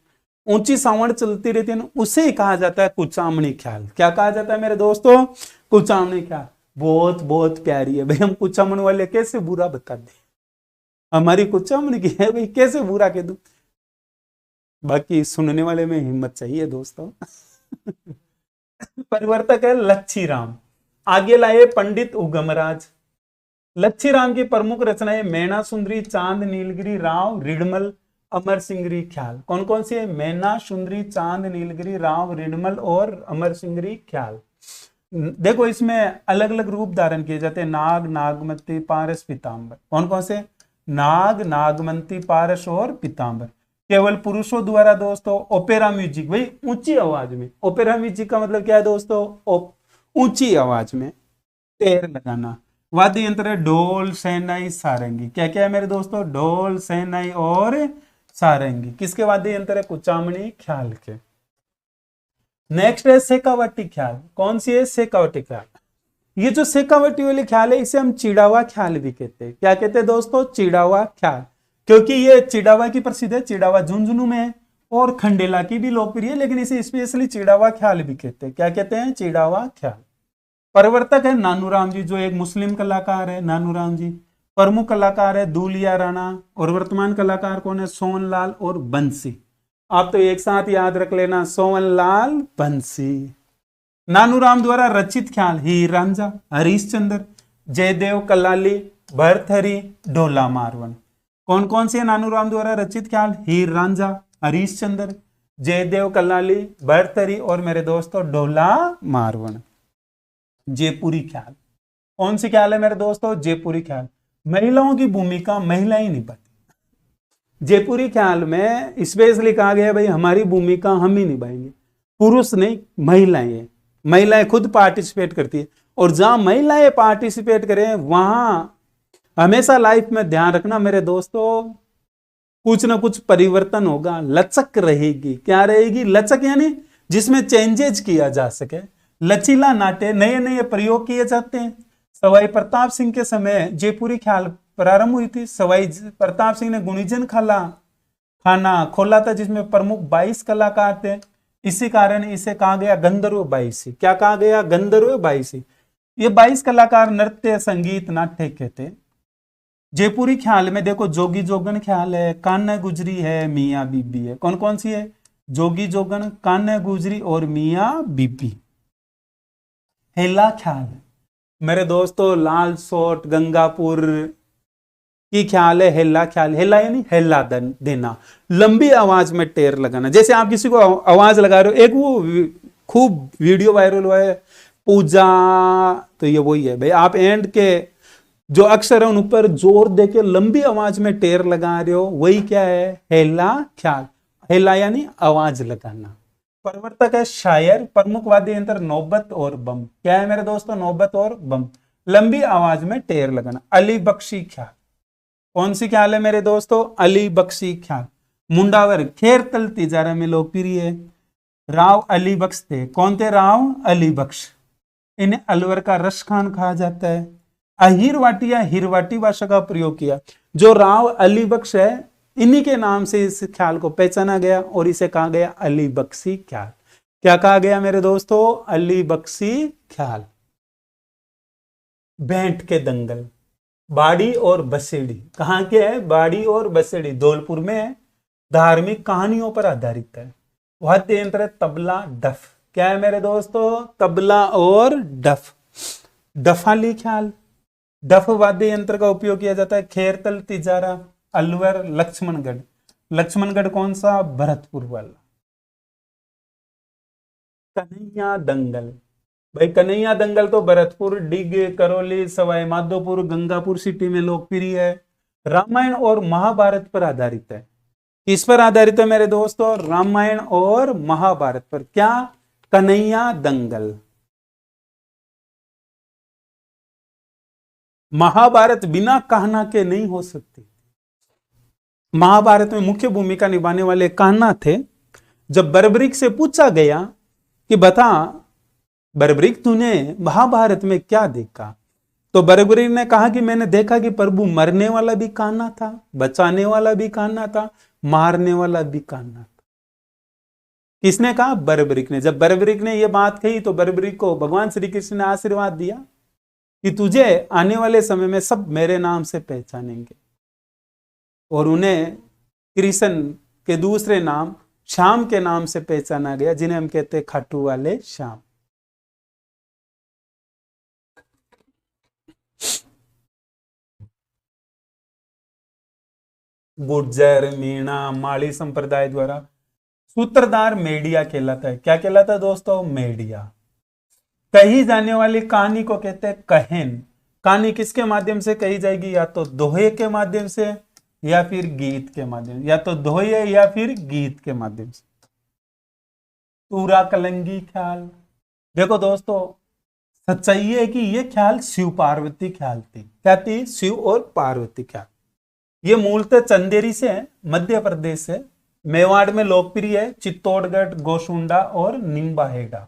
ऊंची सांवड़ चलती रहती है ना, उसे ही कहा जाता है कुचामणी ख्याल। क्या कहा जाता है मेरे दोस्तों? कुचामणी ख्याल। बहुत बहुत प्यारी है भाई, हम कुचामणी वाले कैसे बुरा बता दें, हमारी कुचामणी की है भाई, कैसे बुरा कह दूं। बाकी सुनने वाले में हिम्मत चाहिए दोस्तों। परिवर्तक है लच्छी राम। आगे लाए पंडित उगमराज। लच्छी राम की प्रमुख रचनाएं मैना सुंदरी, चांद नीलगिरी, राव, रिडमल, अमर सिंगरी ख्याल। कौन कौन सी है? मैना, सुंदरी, चांद, नीलगिरी, राव, रिडमल और अमर सिंगरी ख्याल। देखो इसमें अलग अलग रूप धारण किए जाते हैं, नाग, नागमती, पारस, पीताम्बर। कौन कौन से? नाग, नागमती, पारस और पीताम्बर। केवल पुरुषों द्वारा दोस्तों ओपेरा म्यूजिक, भाई ऊंची आवाज में। ओपेरा म्यूजिक का मतलब क्या है दोस्तों? ऊंची आवाज में टेर लगाना। वाद्य यंत्र है ढोल, शहनाई, सारंगी। क्या क्या है मेरे दोस्तों? ढोल, शहनाई और सारंगी। किसके वाद्य यंत्र है? कुचामणी ख्याल के। नेक्स्ट है शेखावटी ख्याल। कौन सी है? शेखावटी ख्याल। ये जो शेखावटी वाली ख्याल है इसे हम चिड़ावा ख्याल भी कहते हैं। क्या कहते हैं दोस्तों? चिड़ावा ख्याल। क्योंकि ये चिड़ावा की प्रसिद्ध है, चिड़ावा झुंझुनू में है, और खंडेला की भी लोकप्रिय है, लेकिन इसे स्पेशली चिड़ावा ख्याल भी कहते हैं। क्या कहते हैं? चिड़ावा ख्याल। प्रवर्तक है नानूराम जी, जो एक मुस्लिम कलाकार है, नानूराम जी। प्रमुख कलाकार है दूलिया राणा, और वर्तमान कलाकार कौन है? सोहनलाल और बंसी। आप तो एक साथ याद रख लेना, सोहनलाल, बंसी। नानूराम द्वारा रचित ख्याल हीर रांझा, हरीशचंद्र, जयदेव कल्लाली, भरथरी, ढोला मारवन। कौन कौन से नानूराम द्वारा रचित ख्याल? हीर रांझा, हरीशचंद्र, जयदेव कल्लाली, भरथरी और मेरे दोस्तों ढोला मारवन। जयपुरी ख्याल। कौन सी ख्याल है मेरे दोस्तों? जयपुरी ख्याल। महिलाओं की भूमिका महिलाएं निभाती। जयपुरी ख्याल में स्पेशली कहा गया भाई हमारी भूमिका हम ही निभाएंगे, पुरुष नहीं, महिलाएं। महिलाएं खुद पार्टिसिपेट करती है, और जहां महिलाएं पार्टिसिपेट करें वहां हमेशा लाइफ में ध्यान रखना मेरे दोस्तों, कुछ ना कुछ परिवर्तन होगा, लचक रहेगी। क्या रहेगी? लचक, यानी जिसमें चेंजेज किया जा सके। लचीला नाट्य, नए नए प्रयोग किए जाते हैं। सवाई प्रताप सिंह के समय जयपुरी ख्याल प्रारंभ हुई थी। सवाई प्रताप सिंह ने गुणीजन खाना खोला था, जिसमें प्रमुख 22 कलाकार थे। इसी कारण इसे कहा गया गंधर्व 22। क्या कहा गया? गंधर्व 22। ये 22 कलाकार नृत्य, संगीत, नाट्य के थे। जयपुरी ख्याल में देखो जोगी जोगन ख्याल है, कान्हा गुजरी है, मियाँ बीबी है। कौन कौन सी है? जोगी जोगन, कान्हा गुजरी और मियाँ बीबी। हेला ख्याल मेरे दोस्तों लाल सोट, गंगापुर की ख्याल है हेला ख्याल। हेला यानी हेला देना, लंबी आवाज में टेर लगाना। जैसे आप किसी को आवाज लगा रहे हो, एक वो खूब वीडियो वायरल हुआ है पूजा, तो ये वही है भाई। आप एंड के जो अक्षर है उन पर जोर देके लंबी आवाज में टेर लगा रहे हो, वही क्या है? हेला ख्याल। हेला यानी आवाज लगाना। प्रवर्तक है शायर। प्रमुख वाद्य यंत्र नौबत और बम। क्या है मेरे दोस्तों? नौबत और बम। लंबी आवाज में टेर लगाना। अली बख्शी ख्याल। कौन सी ख्याल है मेरे दोस्तों? अली बख्शी ख्याल। मुंडावर खेरतल तिजारा में लोकप्रिय है। राव अली बख्श थे। कौन थे? राव अली बख्श। इन्हें अलवर का रस खान कहा जाता है। अहिरवाटी या हिरवाटी भाषा का प्रयोग किया। जो राव अली बख्श है, इन्हीं के नाम से इस ख्याल को पहचाना गया और इसे कहा गया अली बख्शी ख्याल। क्या कहा गया मेरे दोस्तों? अली बख्शी ख्याल। भेंट के दंगल, बाड़ी और बसेड़ी। कहां के है? बाड़ी और बसेड़ी धौलपुर में है। धार्मिक कहानियों पर आधारित है। वाद्य यंत्र है तबला, डफ। क्या है मेरे दोस्तों? तबला और डफ। डफाली ख्याल। डफ वाद्य यंत्र का उपयोग किया जाता है खेरतल, तिजारा, अलवर, लक्ष्मणगढ़। लक्ष्मणगढ़ कौन सा? भरतपुर वाला। कन्हैया दंगल, भाई कन्हैया दंगल तो भरतपुर, डिग, करौली, सवाई माधोपुर, गंगापुर सिटी में लोकप्रिय है। रामायण और महाभारत पर आधारित है। किस पर आधारित है मेरे दोस्तों? रामायण और महाभारत पर। क्या? कन्हैया दंगल। महाभारत बिना कहना के नहीं हो सकती। महाभारत में मुख्य भूमिका निभाने वाले कान्हा थे। जब बर्बरीक से पूछा गया कि बता बर्बरीक तूने महाभारत में क्या देखा, तो बर्बरीक ने कहा कि मैंने देखा कि प्रभु मरने वाला भी कान्हा था, बचाने वाला भी कान्हा था, मारने वाला भी कान्हा था। किसने कहा? बर्बरीक ने। जब बर्बरीक ने यह बात कही तो बर्बरीक को भगवान श्री कृष्ण ने आशीर्वाद दिया कि तुझे आने वाले समय में सब मेरे नाम से पहचानेंगे, और उन्हें कृष्ण के दूसरे नाम श्याम के नाम से पहचाना गया, जिन्हें हम कहते हैं खाटू वाले श्याम। गुर्जर, मीणा, माली संप्रदाय द्वारा। सूत्रधार मेडिया कहलाता है। क्या कहलाता है दोस्तों? मेडिया। कही जाने वाली कहानी को कहते हैं कहन। कहानी किसके माध्यम से कही जाएगी? या तो दोहे के माध्यम से या फिर गीत के माध्यम, या तो दोहे या फिर गीत के माध्यम से। तूरा कलंगी ख्याल। देखो दोस्तों, सच्चाई है कि ये ख्याल शिव पार्वती ख्याल थी। क्या थी? शिव और पार्वती ख्याल। ये मूलतः चंदेरी से है, मध्य प्रदेश से, मेवाड़ में लोकप्रिय है। चित्तौड़गढ़, गोसुंडा और निम्बाहेड़ा।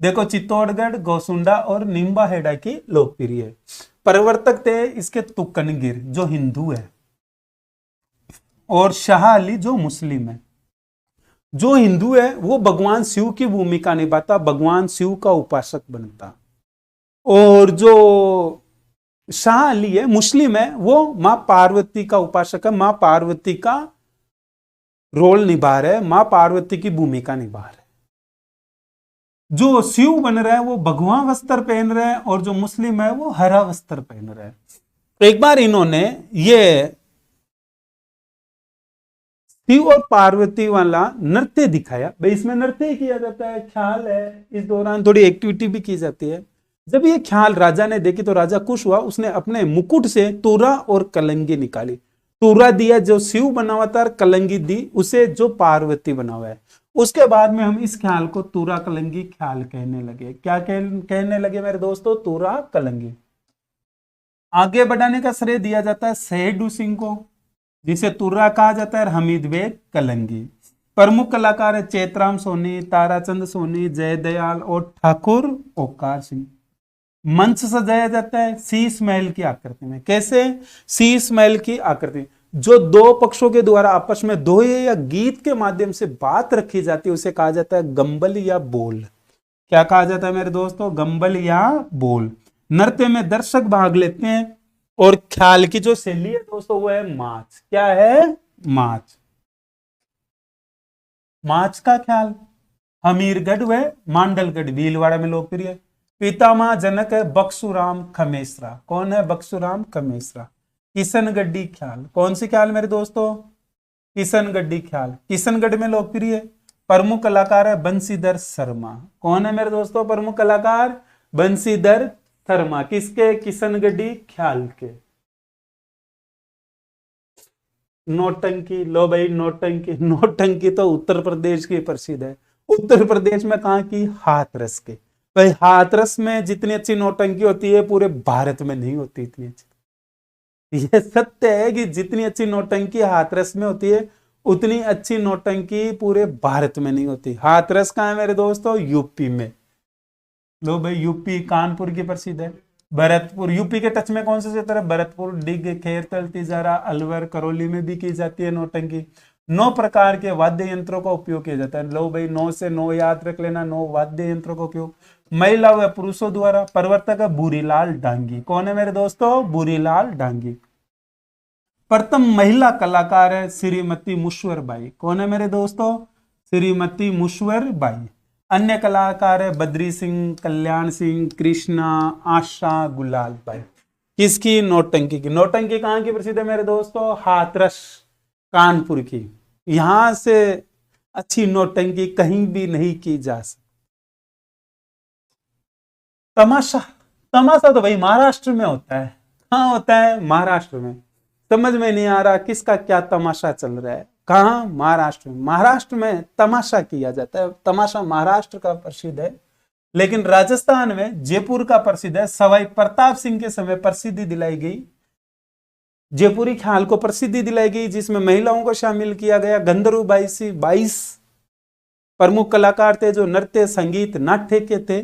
देखो, चित्तौड़गढ़, गोसुंडा और निम्बाहेड़ा की लोकप्रिय है। प्रवर्तक थे इसके तुकनगिर जो हिंदू है, और शाह अली जो मुस्लिम है। जो हिंदू है वो भगवान शिव की भूमिका निभाता, भगवान शिव का उपासक बनता। और जो शाह अली है, मुस्लिम है, वो मां पार्वती का उपासक है, मां पार्वती का रोल निभा रहे, मां पार्वती की भूमिका निभा रहे। जो शिव बन रहा है वो भगवा वस्त्र पहन रहे हैं, और जो मुस्लिम है वो हरा वस्त्र पहन रहे हैं। तो एक बार इन्होंने ये शिव और पार्वती वाला नृत्य दिखाया। भाई इसमें नृत्य किया जाता है, ख्याल है, इस दौरान थोड़ी एक्टिविटी भी की जाती है। जब ये ख्याल राजा ने देखी तो राजा खुश हुआ। उसने अपने मुकुट से तुरा और कलंगी निकाली। तुरा दिया जो शिव बना हुआ था, कलंगी दी उसे जो पार्वती बना हुआ है। उसके बाद में हम इस ख्याल को तुरा कलंगी ख्याल कहने लगे। क्या कहने लगे मेरे दोस्तों? तुरा कलंगी। आगे बढ़ाने का श्रेय दिया जाता है सैयदू सिंह को, जिसे तुर्रा कहा जाता है, हमीद बेग कलंगी। प्रमुख कलाकार है चेतराम सोनी, ताराचंद सोनी, जयदयाल और ठाकुर ओकार सिंह। मंच सजाया जाता है शीश महल की आकृति में। कैसे? शीश महल की आकृति। जो दो पक्षों के द्वारा आपस में दोहे या गीत के माध्यम से बात रखी जाती है उसे कहा जाता है गंबल या बोल। क्या कहा जाता है मेरे दोस्तों? गंबल या बोल। नृत्य में दर्शक भाग लेते हैं, और ख्याल की जो शैली है दोस्तों वो है माच। क्या है? माच। माच का ख्याल हमीरगढ़ व मांडलगढ़ भीलवाड़ा में लोकप्रिय है। पितामह जनक है बक्सुराम खमेसरा। कौन है? बक्सुराम खमेसरा। किशनगढ़ी ख्याल। कौन सी ख्याल मेरे दोस्तों? किशनगढ़ी ख्याल किशनगढ़ में लोकप्रिय है। प्रमुख कलाकार है बंशीधर शर्मा। कौन है मेरे दोस्तों प्रमुख कलाकार? बंशीधर शर्मा। किसके? किशनगढ़ी ख्याल के। नौटंकी। लो भाई, नौटंकी। नौटंकी तो उत्तर प्रदेश की प्रसिद्ध है। उत्तर प्रदेश में कहां की? हाथरस के। भाई हाथरस में जितनी अच्छी नौटंकी होती है पूरे भारत में नहीं होती इतनी अच्छी। यह सत्य है कि जितनी अच्छी नौटंकी हाथरस में होती है उतनी अच्छी नौटंकी पूरे भारत में नहीं होती। हाथरस कहां है मेरे दोस्तों? यूपी में। लो भाई, यूपी कानपुर की प्रसिद्ध है। भरतपुर। यूपी के टच में कौन से क्षेत्र है? भरतपुर, डिग, खेरतल, तिजारा, अलवर, करौली में भी की जाती है नौटंकी। 9 प्रकार के वाद्य यंत्रों का उपयोग किया जाता है। लो भाई, 9 से 9 याद रख लेना। 9 वाद्य यंत्रों का उपयोग महिला व पुरुषों द्वारा। प्रवर्तक है बुरीलाल डांगी। कौन है मेरे दोस्तों? बुरीलाल डांगी। प्रथम महिला कलाकार है श्रीमती मुश्वर बाई। कौन है मेरे दोस्तों? श्रीमती मुश्वर बाई। अन्य कलाकार है बद्री सिंह, कल्याण सिंह, कृष्णा, आशा, गुलाल बाई। किसकी? नौटंकी की। नौटंकी कहां की प्रसिद्ध है मेरे दोस्तों? हाथरस, कानपुर की। यहां से अच्छी नौटंकी कहीं भी नहीं की जा सकती। तमाशा। तमाशा तो भाई महाराष्ट्र में होता है। कहां होता है? महाराष्ट्र में। समझ में नहीं आ रहा किसका क्या तमाशा चल रहा है? कहां? महाराष्ट्र में। महाराष्ट्र में तमाशा किया जाता है। तमाशा महाराष्ट्र का प्रसिद्ध है, लेकिन राजस्थान में जयपुर का प्रसिद्ध है। सवाई प्रताप सिंह के समय प्रसिद्धि दिलाई गई, जयपुरी ख्याल को प्रसिद्धि दिलाई गई, जिसमें महिलाओं को शामिल किया गया। गंधर्व 22 प्रमुख कलाकार थे जो नृत्य, संगीत, नाट्य के थे।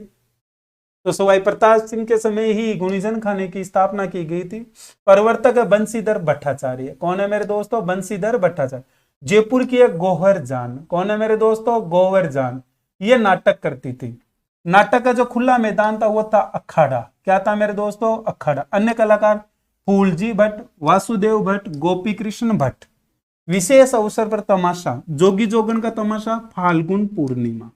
तो सवाई प्रताप सिंह के समय ही गुणीजन खाने की स्थापना की गई थी। प्रवर्तक है बंशीधर भट्टाचार्य। कौन है मेरे दोस्तों? बंशीधर भट्टाचार्य। जयपुर की एक गोहर जान। कौन है मेरे दोस्तों? गोवर जान। ये नाटक करती थी। नाटक का जो खुला मैदान था वो था अखाड़ा। क्या था मेरे दोस्तों? अखाड़ा। अन्य कलाकार फूलजी भट्ट, वासुदेव भट्ट, गोपी कृष्ण भट्ट। विशेष अवसर पर तमाशा। जोगी जोगन का तमाशा फाल्गुन पूर्णिमा।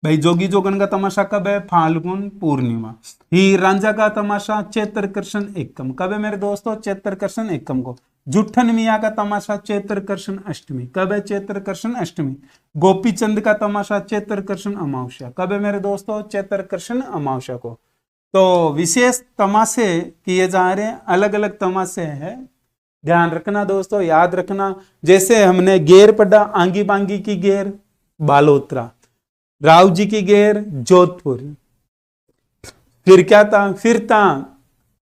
भाई जोगी जोगन का तमाशा कब है? फाल्गुन पूर्णिमा। हीर रांझा का तमाशा चैत्र कृष्ण एकम। कब है मेरे दोस्तों? चैत्र कृष्ण एकम को। जुट्ठन मियाँ का तमाशा चैत्र कृष्ण अष्टमी। कब है चैत्र कृष्ण अष्टमी? गोपी चंद का तमाशा चैत्र कृष्ण अमावस्या। कब है मेरे दोस्तों? चैत्र कृष्ण अमावस्या को। तो विशेष तमाशे किए जा रहे हैं, अलग अलग तमाशे हैं, ध्यान रखना दोस्तों, याद रखना। जैसे हमने गेर पढ़ा, आंगी बांगी की गेर बालोतरा, राव जी की गेर जोधपुर, फिर क्या था, फिर था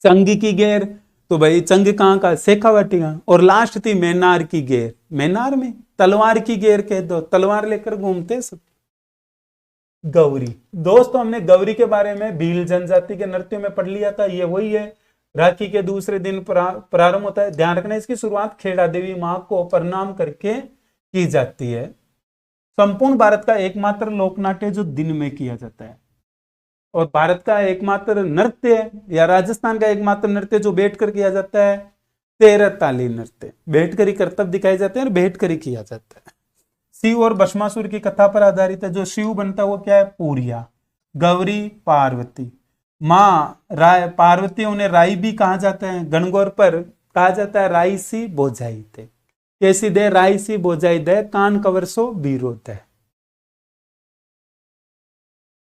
चंगी की गेर, तो भाई चंग कहां का? शेखावाटी का। और लास्ट थी मैनार की गेर, मैनार में तलवार की गेर कह दो, तलवार लेकर घूमते सब। गौरी दोस्तों, हमने गौरी के बारे में भील जनजाति के नृत्यों में पढ़ लिया था। ये वही है, राखी के दूसरे दिन प्रारंभ होता है। ध्यान रखना, इसकी शुरुआत खेड़ा देवी मां को प्रणाम करके की जाती है। संपूर्ण भारत का एकमात्र लोकनाट्य जो दिन में किया जाता है, और भारत का एकमात्र नृत्य या राजस्थान का एकमात्र नृत्य जो बैठकर किया जाता है, 13 ताली नृत्य। बैठकर ही कर्तव्य दिखाए जाते हैं और बैठकर ही किया जाता है। शिव और भस्मासुर की कथा पर आधारित है। जो शिव बनता है वो क्या है? पूरिया। गौरी पार्वती, माँ राय पार्वती, उन्हें राई भी कहा जाता है। गणगौर पर कहा जाता है राई सी बोझाई थे, कैसी दे? राई सी बोझाई दे, कान कवर सो विरोध है।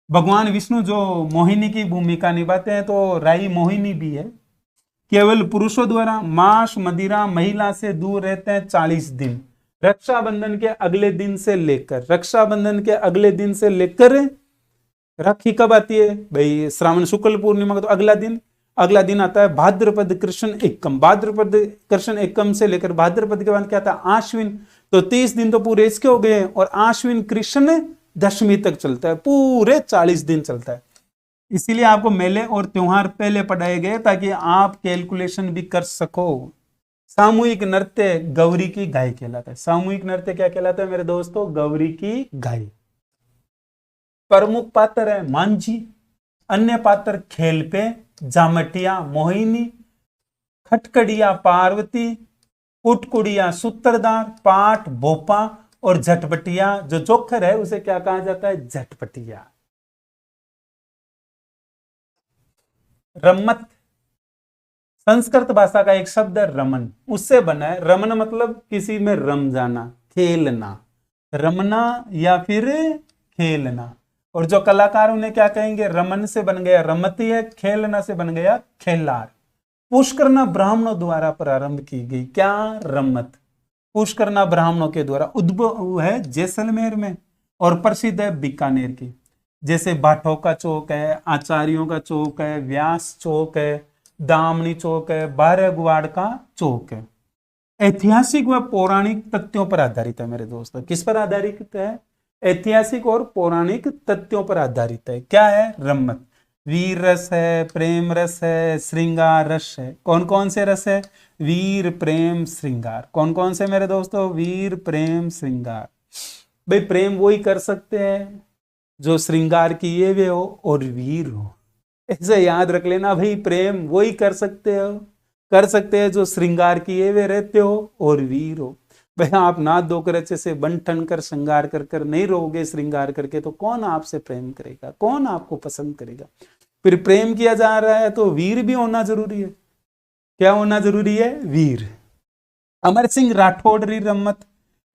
भगवान विष्णु जो मोहिनी की भूमिका निभाते हैं, तो राई मोहिनी भी है। केवल पुरुषों द्वारा मांस मदिरा महिला से दूर रहते हैं 40 दिन। रक्षाबंधन के अगले दिन से लेकर, रक्षाबंधन के अगले दिन से लेकर राखी कब आती है भाई? श्रावण शुक्ल पूर्णिमा का तो अगला दिन आता है भाद्रपद कृष्ण एकम। भाद्रपद कृष्ण एकम से लेकर भाद्रपद के बाद क्या आता है? आश्विन। तो 30 दिन तो पूरे इसके हो गए, और आश्विन कृष्ण दशमी तक चलता है, पूरे 40 दिन चलता है। इसीलिए आपको मेले और त्योहार पहले पढ़ाए गए ताकि आप कैलकुलेशन भी कर सको। सामूहिक नृत्य गौरी की गाय कहलाता है। सामूहिक नृत्य क्या कहलाता है मेरे दोस्तों? गौरी की गाय। प्रमुख पात्र है मांझी, अन्य पात्र खेल पे जामटिया मोहिनी, खटकड़िया पार्वती, कुटकुड़िया सूत्रधार, पाठ भोपा, और झटपटिया जो जोखर है उसे क्या कहा जाता है? झटपटिया। रमत संस्कृत भाषा का एक शब्द है रमन, उससे बना है। रमन मतलब किसी में रम जाना, खेलना, रमना या फिर खेलना। और जो कलाकार उन्हें क्या कहेंगे? रमन से बन गया रमती है, खेलना से बन गया खेलार। पुष्करना ब्राह्मणों द्वारा प्रारंभ की गई क्या? रमत। पुष्करना ब्राह्मणों के द्वारा उद्भव है जैसलमेर में, और प्रसिद्ध है बीकानेर की। जैसे भाटों का चौक है, आचार्यों का चौक है, व्यास चौक है, दामनी चौक है, बारहगुआड़ का चौक है। ऐतिहासिक व पौराणिक तथ्यों पर आधारित है मेरे दोस्तों। किस पर आधारित है? ऐतिहासिक और पौराणिक तथ्यों पर आधारित है। क्या है? रमत। वीर रस है, प्रेम रस है, श्रृंगार रस है। कौन कौन से रस है? वीर प्रेम श्रृंगार। कौन कौन से मेरे दोस्तों? वीर प्रेम श्रृंगार। भाई प्रेम वही कर सकते हैं जो श्रृंगार किए हुए हो और वीर हो। ऐसे याद रख लेना भाई, प्रेम वही कर सकते हैं जो श्रृंगार किए हुए रहते हो और वीर हो। भाई आप ना धोकर अच्छे से बन ठन कर श्रृंगार कर नहीं रहोगे श्रृंगार करके, तो कौन आपसे प्रेम करेगा? कौन आपको पसंद करेगा? फिर प्रेम किया जा रहा है तो वीर भी होना जरूरी है। क्या होना जरूरी है? वीर। अमर सिंह राठौड़ री रमत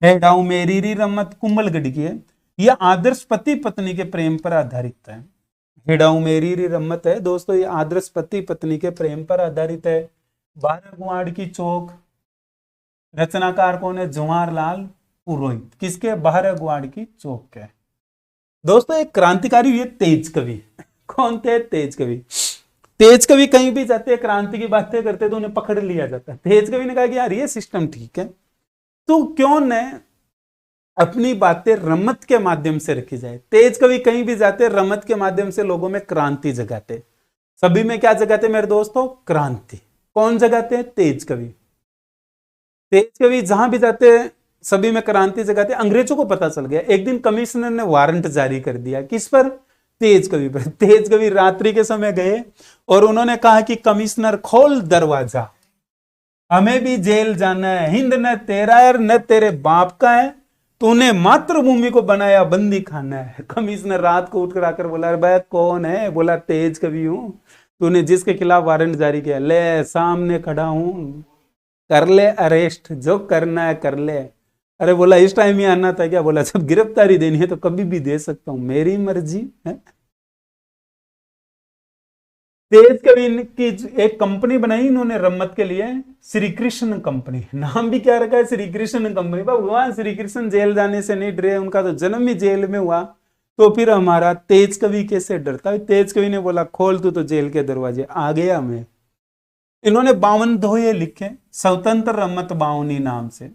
है, डाउ मेरी री रमत कुंभलगढ़ की है। यह आदर्श पति पत्नी के प्रेम पर आधारित है। हेडाऊ मेरी री रमत है दोस्तों, ये आदर्श पति पत्नी के प्रेम पर आधारित है। बारहगुआड़ की चौक, रचनाकार कौन है? जवाहरलाल पुरोहित। किसके? बारहगुआड़ की चौक के। दोस्तों एक क्रांतिकारी हुए तेज कवि। कौन थे? तेज कवि। तेज कवि कहीं भी जाते हैं क्रांति की बातें करते तो उन्हें पकड़ लिया जाता है। तेज कवि ने कहा कि यार ये सिस्टम ठीक है, तो क्यों न अपनी बातें रमत के माध्यम से रखी जाए। तेज कवि कहीं भी जाते रमत के माध्यम से लोगों में क्रांति जगाते। सभी में क्या जगाते मेरे दोस्तों? क्रांति। कौन जगाते? तेज कवि। तेज कवि जहां भी जाते सभी में क्रांति जगाते। अंग्रेजों को पता चल गया, एक दिन कमिश्नर ने वारंट जारी कर दिया। किस पर? तेज कवि पर। तेज कवि रात्रि के समय गए और उन्होंने कहा कि कमिश्नर खोल दरवाजा, हमें भी जेल जाना है। हिंद न तेरा है न तेरे बाप का है, तूने मातृभूमि को बनाया बंदी खाना है। कमिश्नर रात को उठकर आकर बोला, भाई कौन है? बोला तेज कवि हूं, तूने जिसके खिलाफ वारंट जारी किया। ले सामने खड़ा हूं, कर ले अरेस्ट, जो करना है कर ले। अरे बोला इस टाइम ही आना था क्या? बोला जब गिरफ्तारी देनी है तो कभी भी दे सकता हूं, मेरी मर्जी है। तेज कवि की एक कंपनी बनाई इन्होंने रम्मत के लिए, श्री कृष्ण कंपनी। नाम भी क्या रखा है? श्री कृष्ण कंपनी। भगवान श्री कृष्ण जेल जाने से नहीं डरे, उनका तो जन्म ही जेल में हुआ, तो फिर हमारा तेज कवि कैसे डरता है? तेज कवि ने बोला खोल तू तो जेल के दरवाजे। आ गया मैं। इन्होंने 52 दोहे लिखे, स्वतंत्र रम्मत बावनी नाम से,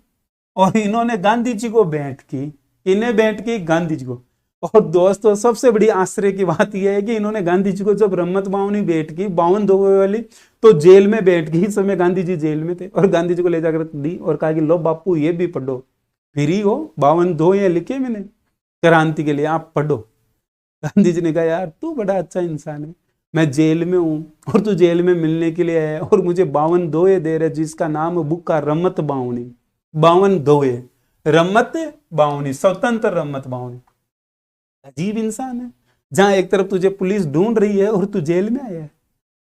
और इन्होंने गांधी जी को भेंट की। इन्हें भेंट की गांधी जी को। और दोस्तों सबसे बड़ी आश्चर्य की बात यह है कि इन्होंने गांधी जी को जब रम्मत बावनी भेंट की 52 दोहे वाली, तो जेल में भेंट की। इस समय गांधी जी जेल में थे, और गांधी जी को ले जाकर दी और कहा कि लो बापू ये भी पढ़ो, फ्री हो, 52 दोहे लिखे मैंने क्रांति के लिए, आप पढ़ो। गांधी जी ने कहा यार तू बड़ा अच्छा इंसान है, मैं जेल में हूं और तू जेल में मिलने के लिए है और मुझे 52 दोहे दे रहे, जिसका नाम बुक का रम्मत बावनी। 52 दोहे, रम्मत बावनी, स्वतंत्र रम्मत बावनी। अजीब इंसान है। जहां एक तरफ तुझे पुलिस ढूंढ रही है और तू जेल में आया है।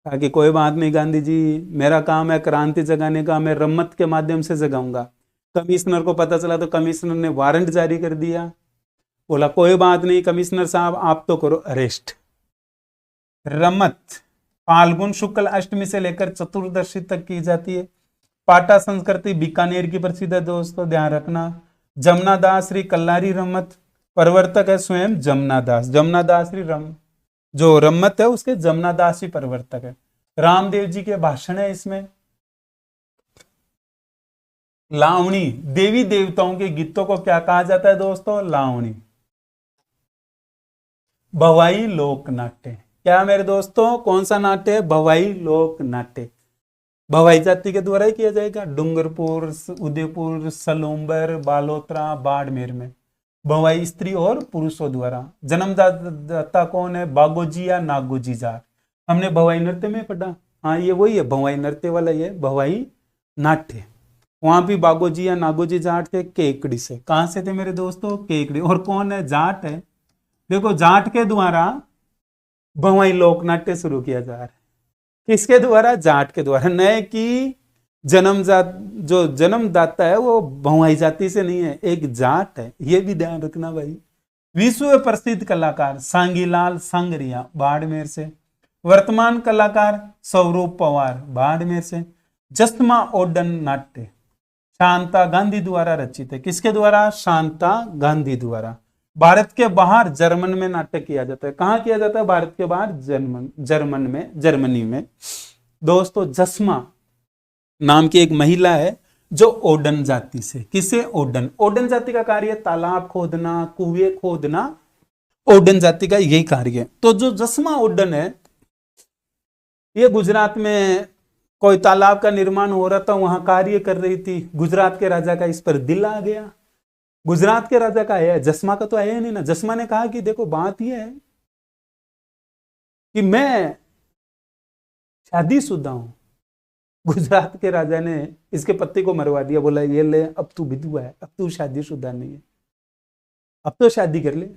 कहा कि कोई बात नहीं गांधी जी, मेरा काम है क्रांति जगाने का, मैं रम्मत के माध्यम से जगाऊंगा। कमिश्नर को पता चला तो कमिश्नर ने वारंट जारी कर दिया। बोला कोई बात नहीं कमिश्नर साहब, आप तो करो अरेस्ट। रम्मत फाल्गुन शुक्ल अष्टमी से लेकर चतुर्दशी तक की जाती है। पाटा संस्कृति बीकानेर की प्रसिद्ध है दोस्तों, ध्यान रखना। जमुना दास श्री कल्लारी रम्मत, प्रवर्तक है स्वयं जमुना दास। जमुना दास श्री जो रम्मत है उसके जमुना दास ही प्रवर्तक है। रामदेव जी के भाषण है इसमें। लावणी, देवी देवताओं के गीतों को क्या कहा जाता है दोस्तों? लावणी। भवाई लोक नाट्य, क्या मेरे दोस्तों कौन सा नाट्य है? भवाई लोक नाट्य। भवाई जाति के द्वारा ही किया जाएगा। डूंगरपुर, उदयपुर, सलूम्बर, बालोतरा, बाड़मेर में भवाई स्त्री और पुरुषों द्वारा। जन्मदाता कौन है? बागोजी या नागोजी जाट। हमने भवाई नृत्य में पढ़ा। हाँ ये वही है, भवाई नृत्य वाला ये भवाई नाट्य। वहां भी बागोजी या नागोजी जाट थे, केकड़ी से। कहां से थे मेरे दोस्तों? केकड़ी। और कौन है? जाट है। देखो जाट के द्वारा भवाई लोकनाट्य शुरू किया जा रहा है। किसके द्वारा? जाट के द्वारा। नए की जन्मजात जो जन्मदाता है वो भवाई जाति से नहीं है, एक जाट है, ये भी ध्यान रखना भाई। विश्व प्रसिद्ध कलाकार सांगीलाल सांगरिया, बाड़मेर से। वर्तमान कलाकार स्वरूप पवार, बाड़मेर से। जस्मा ओडन नाट्य शांता गांधी द्वारा रचित है। किसके द्वारा? शांता गांधी द्वारा। भारत के बाहर जर्मन में नाट्य किया जाता है। कहां किया जाता है? भारत के बाहर जर्मनी में। दोस्तों जस्मा नाम की एक महिला है जो ओडन जाति से। किसे? ओडन जाति का कार्य तालाब खोदना, कुएं खोदना, ओडन जाति का यही कार्य है। तो जो जस्मा ओडन है, ये गुजरात में कोई तालाब का निर्माण हो रहा था, वहां कार्य कर रही थी। गुजरात के राजा का इस पर दिल आ गया। गुजरात के राजा का है, जस्मा का तो है नहीं ना। जस्मा ने कहा कि देखो बात यह है कि मैं शादीशुदा हूं। गुजरात के राजा ने इसके पति को मरवा दिया। बोला ये ले, अब तू विधवा है, अब तू शादीशुदा नहीं है, अब तो शादी कर ले।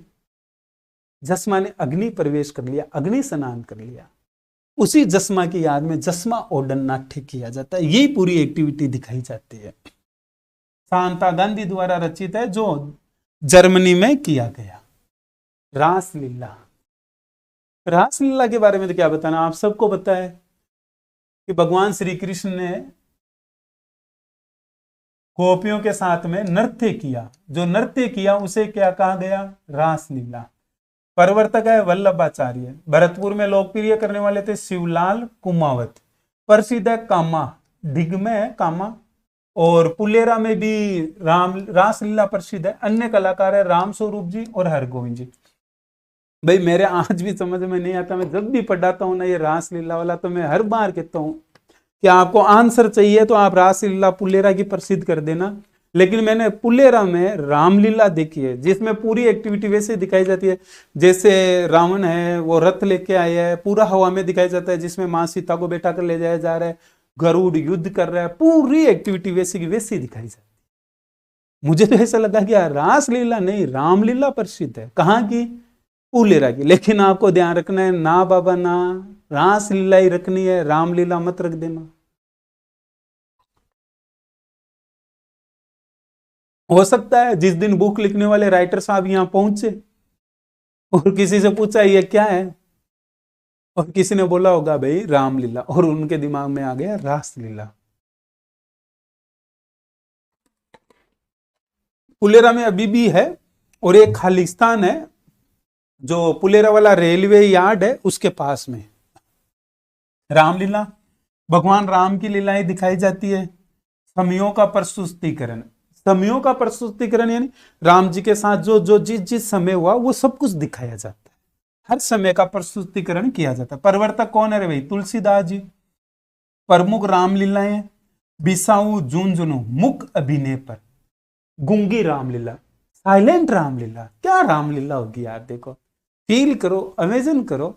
जस्मा ने अग्नि प्रवेश कर लिया, अग्नि स्नान कर लिया। उसी जस्मा की याद में जस्मा ओडन नाट्य किया जाता है। यही पूरी एक्टिविटी दिखाई जाती है। शांता गांधी द्वारा रचित है, जो जर्मनी में किया गया। रासलीला। रासलीला के बारे में तो क्या बताना, आप सबको पता है कि भगवान श्री कृष्ण ने गोपियों के साथ में नृत्य किया। जो नृत्य किया उसे क्या कहा गया? रासलीला। प्रवर्तक है वल्लभाचार्य। भरतपुर में लोकप्रिय करने वाले थे शिवलाल कुमावत। प्रसिद्ध है कामा, ढिग में है कामा। और पुलेरा में भी रासलीला प्रसिद्ध है। अन्य कलाकार है राम स्वरूप जी और हरगोविंद जी। भाई मेरे आज भी समझ में नहीं आता, मैं जब भी पढ़ाता हूं ना ये रासलीला वाला, तो मैं हर बार कहता हूं कि आपको आंसर चाहिए तो आप रासलीला पुलेरा की प्रसिद्ध कर देना। लेकिन मैंने पुलेरा में रामलीला देखी है, जिसमें पूरी एक्टिविटी वैसे दिखाई जाती है जैसे रावण है वो रथ लेके आया है, पूरा हवा में दिखाई जाता है, जिसमें माँ सीता को बैठा कर ले जाया जा रहा है, गरुड़ युद्ध कर रहा है, पूरी एक्टिविटी वैसी की वैसी दिखाई जाती है। मुझे तो ऐसा लगा कि रासलीला नहीं, रामलीला प्रसिद्ध है। कहाँ की? पुलेरा की। लेकिन आपको ध्यान रखना है ना बाबा ना, रासलीला ही रखनी है, रामलीला मत रख देना। हो सकता है जिस दिन बुक लिखने वाले राइटर साहब यहाँ पहुंचे और किसी से पूछा ये क्या है, और किसी ने बोला होगा भाई रामलीला, और उनके दिमाग में आ गया रासलीला। पुलेरा में अभी भी है, और एक खालिस्तान है जो पुलेरा वाला रेलवे यार्ड है उसके पास में। रामलीला, भगवान राम की लीलाएं दिखाई जाती है। समयों का प्रस्तुतिकरण, समयों का प्रस्तुतिकरण यानी राम जी के साथ जो जो जिस जिस समय हुआ वो सब कुछ दिखाया जाता है, हर समय का प्रस्तुतिकरण किया जाता है। प्रवर्तक कौन है रे भाई? तुलसीदास जी। प्रमुख रामलीलाएं बिसाऊ झुंझुनू मुख अभिनय पर, गूंगी रामलीला, साइलेंट रामलीला। क्या रामलीला होगी यार, देखो फील करो, इमेजिन करो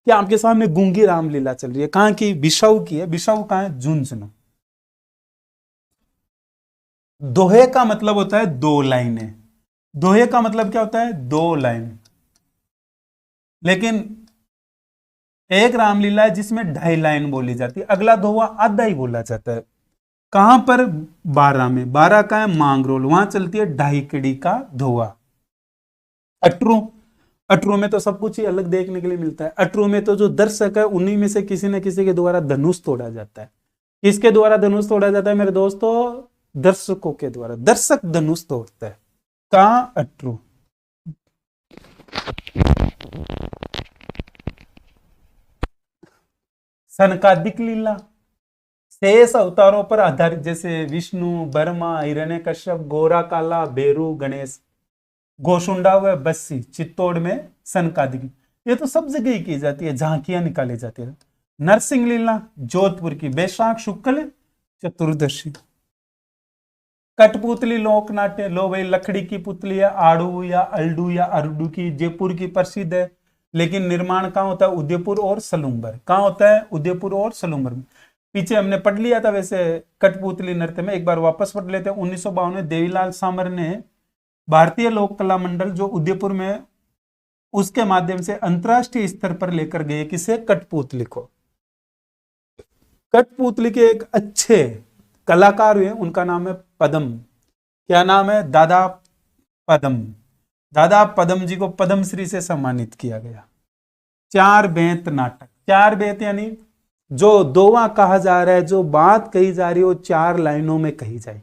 कि आपके सामने गूंगी रामलीला चल रही है। कहां की? बिसाऊ की है। बिसाऊ कहां है? झुंझुनू। दोहे का मतलब होता है दो लाइनें। दोहे का मतलब क्या होता है? दो लाइन। लेकिन एक रामलीला है जिसमें 2.5 लाइन बोली जाती है, अगला दोहा आधा ही बोला जाता है। कहां पर? 12 में। 12 का है मांगरोल, वहां चलती है 2.5 कड़ी का दोहा। अटरू, अटरू में तो सब कुछ ही अलग देखने के लिए मिलता है। अटरू में तो जो दर्शक है उन्हीं में से किसी न किसी के द्वारा धनुष तोड़ा जाता है। किसके द्वारा धनुष तोड़ा जाता है मेरे दोस्तों? दर्शकों के द्वारा। दर्शक धनुष तोड़ता है। कहां? अटरू। सनकादिक लीला, शेष अवतारों पर आधारित, जैसे विष्णु, ब्रह्मा, हिरण्यकश्यप, गोरा काला, बेरू, गणेश, गोशुंडा व बस्सी, चित्तौड़ में सनकादिक। ये तो सब जगह ही की जाती है, झांकियां निकाली जाती है। नरसिंह लीला जोधपुर की, बैशाख शुक्ल चतुर्दशी। कठपुतली लोक नाट्य, लो भाई लकड़ी की पुतली है, आड़ू या अल्डू या अरडू की, जयपुर की प्रसिद्ध है। लेकिन निर्माण कहाँ होता है? उदयपुर और सलूम्बर। कहाँ होता है? उदयपुर और सलूम्बर में। पीछे हमने पढ़ लिया था वैसे कठपुतली नृत्य में, एक बार वापस पढ़ लेते हैं। 1952 में देवीलाल सामर ने भारतीय लोक कला मंडल जो उदयपुर में, उसके माध्यम से अंतरराष्ट्रीय स्तर पर लेकर गए किसे? कठपुतली को। कठपुतली के एक अच्छे कलाकार हुए, उनका नाम है पदम। क्या नाम है? दादा पदम। दादा पदम जी को पद्मश्री से सम्मानित किया गया। 4 बेंत नाटक। 4 बेंत यानी जो दोवा कहा जा रहा है, जो बात कही जा रही है वो 4 लाइनों में कही जाए।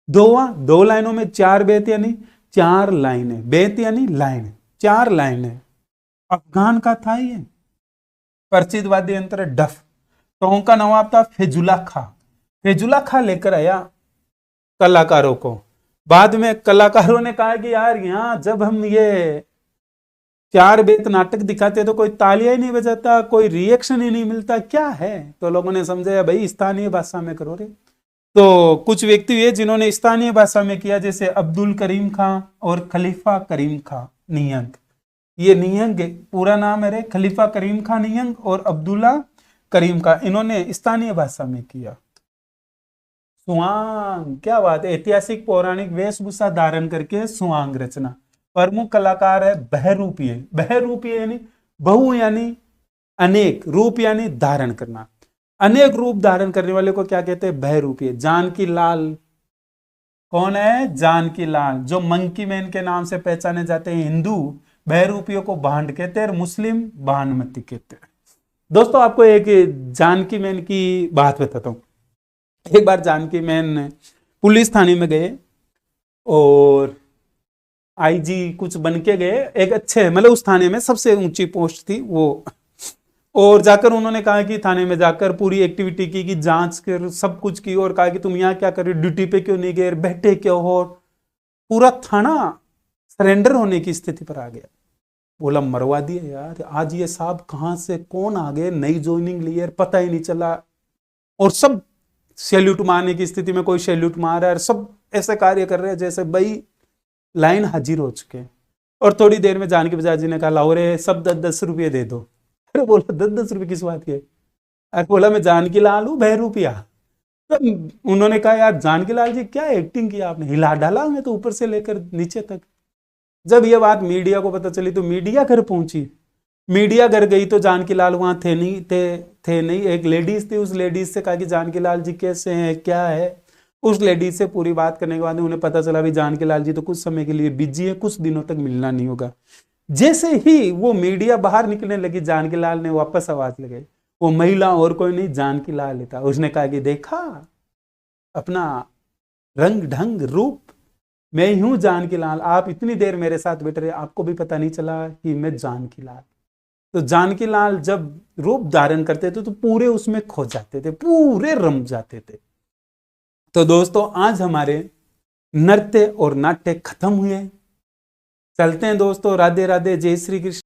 दोवा 2 लाइनों में, 4 बेंत यानी 4 लाइनें। बेंत यानी लाइन, 4 लाइनें। अफगान का था ये। प्रसिद्ध वाद्य यंत्र डफ। तो उनका नवाब था फेजुला खा। फेजुला खा लेकर आया कलाकारों को। बाद में कलाकारों ने कहा कि यार यहाँ जब हम ये 4 बेत नाटक दिखाते तो कोई तालियां ही नहीं बजाता, कोई रिएक्शन ही नहीं मिलता, क्या है? तो लोगों ने समझाया भाई स्थानीय भाषा में करो रे। तो कुछ व्यक्ति हुए जिन्होंने स्थानीय भाषा में किया, जैसे अब्दुल करीम खां और खलीफा करीम खां नियंग। ये नियंग पूरा नाम है रे, खलीफा करीम खां नियंग और अब्दुल्ला करीम खां, इन्होंने स्थानीय भाषा में किया। सुआंग, क्या बात है, ऐतिहासिक पौराणिक वेशभूषा धारण करके सुआंग रचना। प्रमुख कलाकार है बहरूपीय। बहरूपीय यानी बहु यानी अनेक, रूप यानी धारण करना, अनेक रूप धारण करने वाले को क्या कहते हैं? बहरूपीय। जानकी लाल कौन है? जानकी लाल, जो मंकी मैन के नाम से पहचाने जाते हैं। हिंदू बहरूपियों को भांड कहते हैं, मुस्लिम भानुमती कहते हैं। दोस्तों आपको एक जानकी मैन की बात बताता हूँ। एक बार जानकी मैन पुलिस थाने में गए और आईजी कुछ बन के गए, एक अच्छे मतलब उस थाने में सबसे ऊंची पोस्ट थी वो, और जाकर उन्होंने कहा कि थाने में जाकर पूरी एक्टिविटी की, जांच कर सब कुछ की, और कहा कि तुम यहाँ क्या कर रहे हो, ड्यूटी पे क्यों नहीं गए, बैठे क्यों हो। पूरा थाना सरेंडर होने की स्थिति पर आ गया। बोला मरवा दिए यार, आज ये साहब कहाँ से कौन आ गए, नई ज्वाइनिंग ली, पता ही नहीं चला। और सब सैल्यूट मारने की स्थिति में, कोई सैल्यूट मार रहा है, सब ऐसे कार्य कर रहे हैं जैसे भाई लाइन हाजिर हो चुके हैं। और थोड़ी देर में जानकी प्रसाद जी ने कहा लाओ रे सब 10-10 रुपये दे दो। अरे बोला 10-10 रुपये किस बात के? अरे बोला मैं जानकी लाल हूं, बहरूपिया। तो उन्होंने कहा यार जानकी लाल जी क्या एक्टिंग किया आपने, हिला डाला हमें तो ऊपर से लेकर नीचे तक। जब यह बात मीडिया को पता चली तो मीडिया घर पहुंची। मीडिया घर गई तो जानकी लाल वहां थे नहीं। एक लेडीज थी, उस लेडीज से कहा कि जानकी लाल जी कैसे हैं, क्या है। उस लेडी से पूरी बात करने के बाद उन्हें पता चला भी जानकी लाल जी तो कुछ समय के लिए बिजी है, कुछ दिनों तक मिलना नहीं होगा। जैसे ही वो मीडिया बाहर निकलने लगी, जानकी लाल ने वापस आवाज लगाई। वो महिला और कोई नहीं, जानकी लाल था। उसने कहा कि देखा अपना रंग ढंग रूप, मैं ही हूं जानकी लाल, आप इतनी देर मेरे साथ बैठे रहे, आपको भी पता नहीं चला कि मैं जानकी लाल। तो जानकी लाल जब रूप धारण करते थे तो पूरे उसमें खो जाते थे, पूरे रम जाते थे। तो दोस्तों आज हमारे नृत्य और नाट्य खत्म हुए। चलते हैं दोस्तों, राधे राधे, जय श्री कृष्ण।